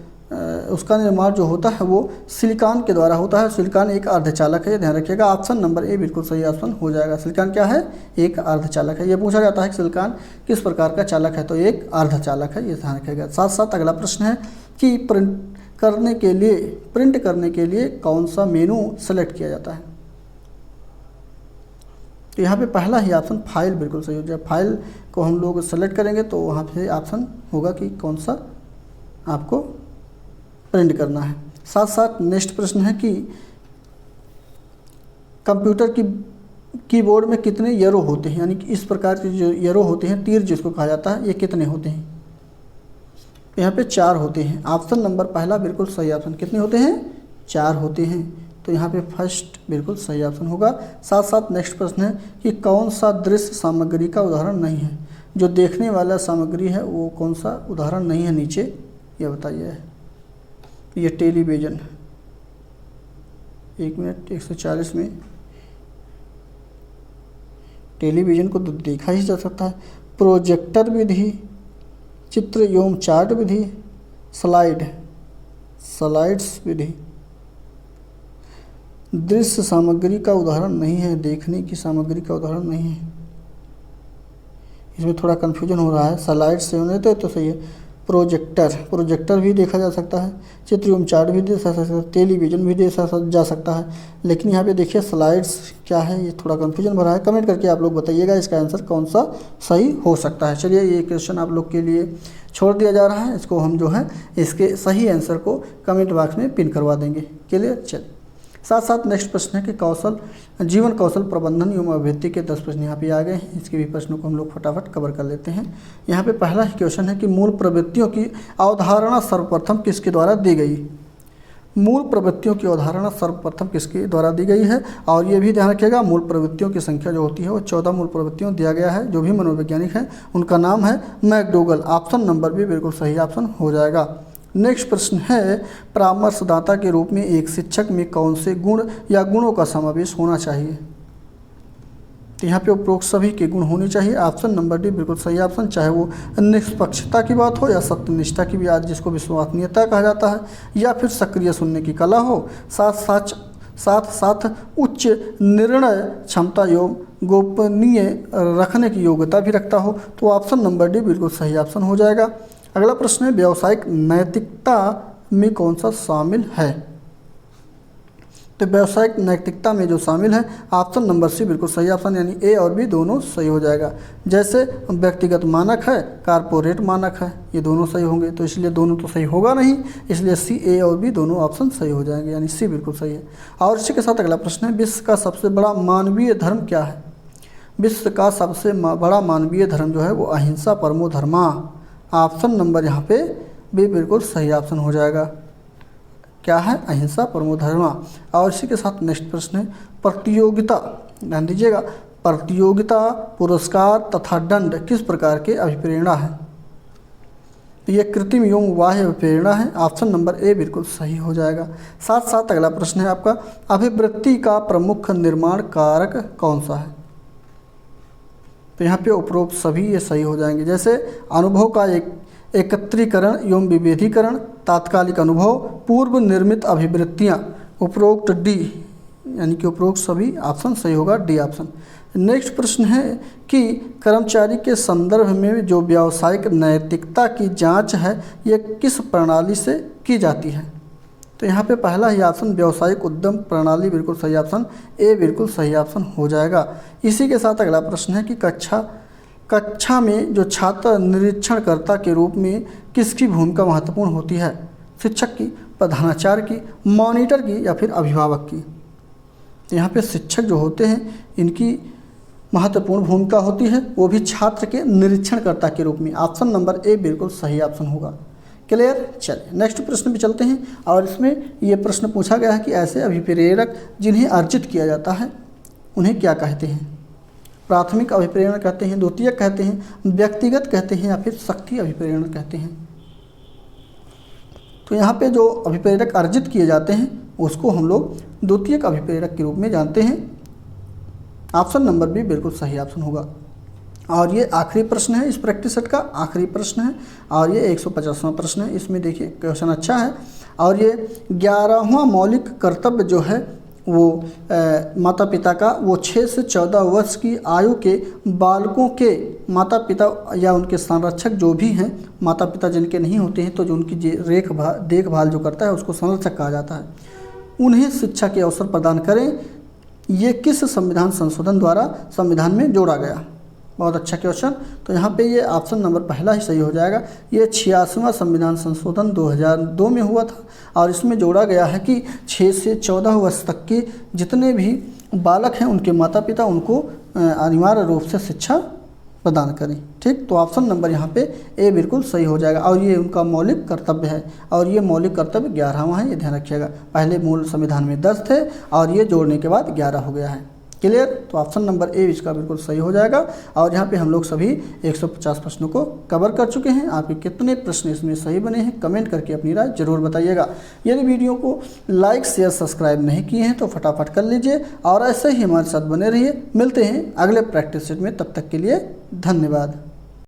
उसका निर्माण जो होता है वो सिलिकॉन के द्वारा होता है। सिलिकॉन एक अर्धचालक है, ये ध्यान रखिएगा। ऑप्शन नंबर ए बिल्कुल सही ऑप्शन हो जाएगा। सिलिकॉन क्या है? एक अर्धचालक है। ये पूछा जाता है कि सिलिकॉन किस प्रकार का चालक है, तो एक अर्धचालक है, ये ध्यान रखिएगा। साथ साथ अगला प्रश्न है कि प्रिंट करने के लिए कौन सा मेनू सेलेक्ट किया जाता है? तो यहाँ पे पहला ही ऑप्शन फाइल बिल्कुल सही हो जाए। फाइल को हम लोग सेलेक्ट करेंगे तो वहाँ पे ऑप्शन होगा कि कौन सा आपको प्रिंट करना है। साथ साथ नेक्स्ट प्रश्न है कि कंप्यूटर की कीबोर्ड में कितने एरो होते हैं, यानी कि इस प्रकार के जो एरो होते हैं, तीर जिसको कहा जाता है, ये कितने होते हैं? यहाँ पे 4 होते हैं। ऑप्शन नंबर पहला बिल्कुल सही ऑप्शन। कितने होते हैं? 4 होते हैं। तो यहाँ पे फर्स्ट बिल्कुल सही ऑप्शन होगा। साथ साथ नेक्स्ट प्रश्न है कि कौन सा दृश्य सामग्री का उदाहरण नहीं है? जो देखने वाला सामग्री है वो कौन सा उदाहरण नहीं है नीचे, ये बताइए। ये टेलीविज़न, 1 मिनट 140 में टेलीविज़न को तो देखा ही जा सकता है। प्रोजेक्टर विधि, चित्र एवं चार्ट विधि, स्लाइड्स विधि। दृश्य सामग्री का उदाहरण नहीं है, देखने की सामग्री का उदाहरण नहीं है। इसमें थोड़ा कन्फ्यूजन हो रहा है। स्लाइड से होने तो सही है। प्रोजेक्टर भी देखा जा सकता है, चित्र एवं चार्ट भी देखा जा सकता है, टेलीविज़न भी देखा जा सकता है, लेकिन यहाँ पे देखिए स्लाइड्स क्या है, ये थोड़ा कन्फ्यूजन भरा है। कमेंट करके आप लोग बताइएगा इसका आंसर कौन सा सही हो सकता है। चलिए ये क्वेश्चन आप लोग के लिए छोड़ दिया जा रहा है, इसको हम जो है इसके सही आंसर को कमेंट बॉक्स में पिन करवा देंगे। क्लियर? चलिए साथ साथ नेक्स्ट प्रश्न है कि जीवन कौशल प्रबंधन एवं अभिवृद्धि के 10 प्रश्न यहाँ पे आ गए हैं। इसके भी प्रश्नों को हम लोग फटाफट कवर कर लेते हैं। यहाँ पे पहला ही क्वेश्चन है कि मूल प्रवृत्तियों की अवधारणा सर्वप्रथम किसके द्वारा दी गई? मूल प्रवृत्तियों की अवधारणा सर्वप्रथम किसके द्वारा दी गई है? और ये भी ध्यान रखिएगा मूल प्रवृत्तियों की संख्या जो होती है वो 14 मूल प्रवृत्तियों दिया गया है। जो भी मनोवैज्ञानिक हैं उनका नाम है मैकडोगल। ऑप्शन नंबर भी बिल्कुल सही ऑप्शन हो जाएगा। नेक्स्ट प्रश्न है परामर्शदाता के रूप में एक शिक्षक में कौन से गुण या गुणों का समावेश होना चाहिए? तो यहाँ पे उपरोक्त सभी के गुण होने चाहिए। ऑप्शन नंबर डी बिल्कुल सही ऑप्शन। चाहे वो निष्पक्षता की बात हो या सत्यनिष्ठा की बात, जिसको विश्वसनीयता कहा जाता है, या फिर सक्रिय सुनने की कला हो, साथ साथ उच्च निर्णय क्षमता एवं गोपनीय रखने की योग्यता भी रखता हो। तो ऑप्शन नंबर डी बिल्कुल सही ऑप्शन हो जाएगा। अगला प्रश्न है व्यावसायिक नैतिकता में कौन सा शामिल है। तो व्यावसायिक नैतिकता में जो शामिल है ऑप्शन नंबर सी बिल्कुल सही ऑप्शन, यानी ए और बी दोनों सही हो जाएगा। जैसे व्यक्तिगत मानक है, कारपोरेट मानक है, ये दोनों सही होंगे, तो इसलिए दोनों तो सही होगा नहीं, इसलिए सी, ए और बी दोनों ऑप्शन सही हो जाएंगे, यानी सी बिल्कुल सही है। और इसी के साथ अगला प्रश्न है विश्व का सबसे बड़ा मानवीय धर्म क्या है। विश्व का सबसे बड़ा मानवीय धर्म जो है वो अहिंसा परमो धर्मा, ऑप्शन नंबर यहाँ पे बी बिल्कुल सही ऑप्शन हो जाएगा। क्या है, अहिंसा परमो धर्मा। और इसी के साथ नेक्स्ट प्रश्न है प्रतियोगिता, ध्यान दीजिएगा, प्रतियोगिता, पुरस्कार तथा दंड किस प्रकार के अभिप्रेरणा है। ये कृत्रिम एवं बाह्य अभिप्रेरणा है, ऑप्शन नंबर ए बिल्कुल सही हो जाएगा। साथ साथ अगला प्रश्न है आपका अभिवृत्ति का प्रमुख निर्माण कारक कौन सा है। तो यहाँ पे उपरोक्त सभी ये सही हो जाएंगे। जैसे अनुभव का एकत्रीकरण एवं विभेदीकरण, तात्कालिक अनुभव, पूर्व निर्मित अभिवृत्तियाँ, उपरोक्त डी, यानी कि उपरोक्त सभी ऑप्शन सही होगा, डी ऑप्शन। नेक्स्ट प्रश्न है कि कर्मचारी के संदर्भ में जो व्यावसायिक नैतिकता की जांच है ये किस प्रणाली से की जाती है। तो यहाँ पे पहला ही ऑप्शन व्यावसायिक उद्यम प्रणाली बिल्कुल सही ऑप्शन, ए बिल्कुल सही ऑप्शन हो जाएगा। इसी के साथ अगला प्रश्न है कि कक्षा में जो छात्र निरीक्षणकर्ता के रूप में किसकी भूमिका महत्वपूर्ण होती है। शिक्षक की, प्रधानाचार्य की, मॉनिटर की या फिर अभिभावक की। तो यहाँ पे शिक्षक जो होते हैं इनकी महत्वपूर्ण भूमिका होती है, वो भी छात्र के निरीक्षणकर्ता के रूप में, ऑप्शन नंबर ए बिल्कुल सही ऑप्शन होगा। क्लियर। चलिए नेक्स्ट प्रश्न पे चलते हैं। और इसमें ये प्रश्न पूछा गया है कि ऐसे अभिप्रेरक जिन्हें अर्जित किया जाता है उन्हें क्या कहते हैं। प्राथमिक अभिप्रेरण कहते हैं, द्वितीयक कहते हैं, व्यक्तिगत कहते हैं या फिर शक्ति अभिप्रेरण कहते हैं। तो यहाँ पे जो अभिप्रेरक अर्जित किए जाते हैं उसको हम लोग द्वितीयक अभिप्रेरक के रूप में जानते हैं, ऑप्शन नंबर बी बिल्कुल सही ऑप्शन होगा। और ये आखिरी प्रश्न है, इस प्रैक्टिस सेट का आखिरी प्रश्न है और ये 150वां प्रश्न है। इसमें देखिए क्वेश्चन अच्छा है। और ये 11वां मौलिक कर्तव्य जो है वो माता पिता का, वो 6 से 14 वर्ष की आयु के बालकों के माता पिता या उनके संरक्षक जो भी हैं, माता पिता जिनके नहीं होते हैं तो जो उनकी देखभाल जो करता है उसको संरक्षक कहा जाता है, उन्हें शिक्षा के अवसर प्रदान करें। ये किस संविधान संशोधन द्वारा संविधान में जोड़ा गया। बहुत अच्छा क्वेश्चन। तो यहाँ पे ये ऑप्शन नंबर पहला ही सही हो जाएगा। ये 86वां संविधान संशोधन 2002 में हुआ था और इसमें जोड़ा गया है कि 6 से 14 वर्ष तक के जितने भी बालक हैं उनके माता पिता उनको अनिवार्य रूप से शिक्षा प्रदान करें। ठीक, तो ऑप्शन नंबर यहाँ पे ए बिल्कुल सही हो जाएगा। और ये उनका मौलिक कर्तव्य है और ये मौलिक कर्तव्य 11वां है, ये ध्यान रखिएगा। पहले मूल संविधान में 10 थे और ये जोड़ने के बाद 11 हो गया है। क्लियर। तो ऑप्शन नंबर ए इसका बिल्कुल सही हो जाएगा। और यहाँ पे हम लोग सभी 150 प्रश्नों को कवर कर चुके हैं। आपके कितने प्रश्न इसमें सही बने हैं कमेंट करके अपनी राय जरूर बताइएगा। यदि वीडियो को लाइक शेयर सब्सक्राइब नहीं किए हैं तो फटाफट कर लीजिए और ऐसे ही हमारे साथ बने रहिए। मिलते हैं अगले प्रैक्टिस सेट में, तब तक के लिए धन्यवाद।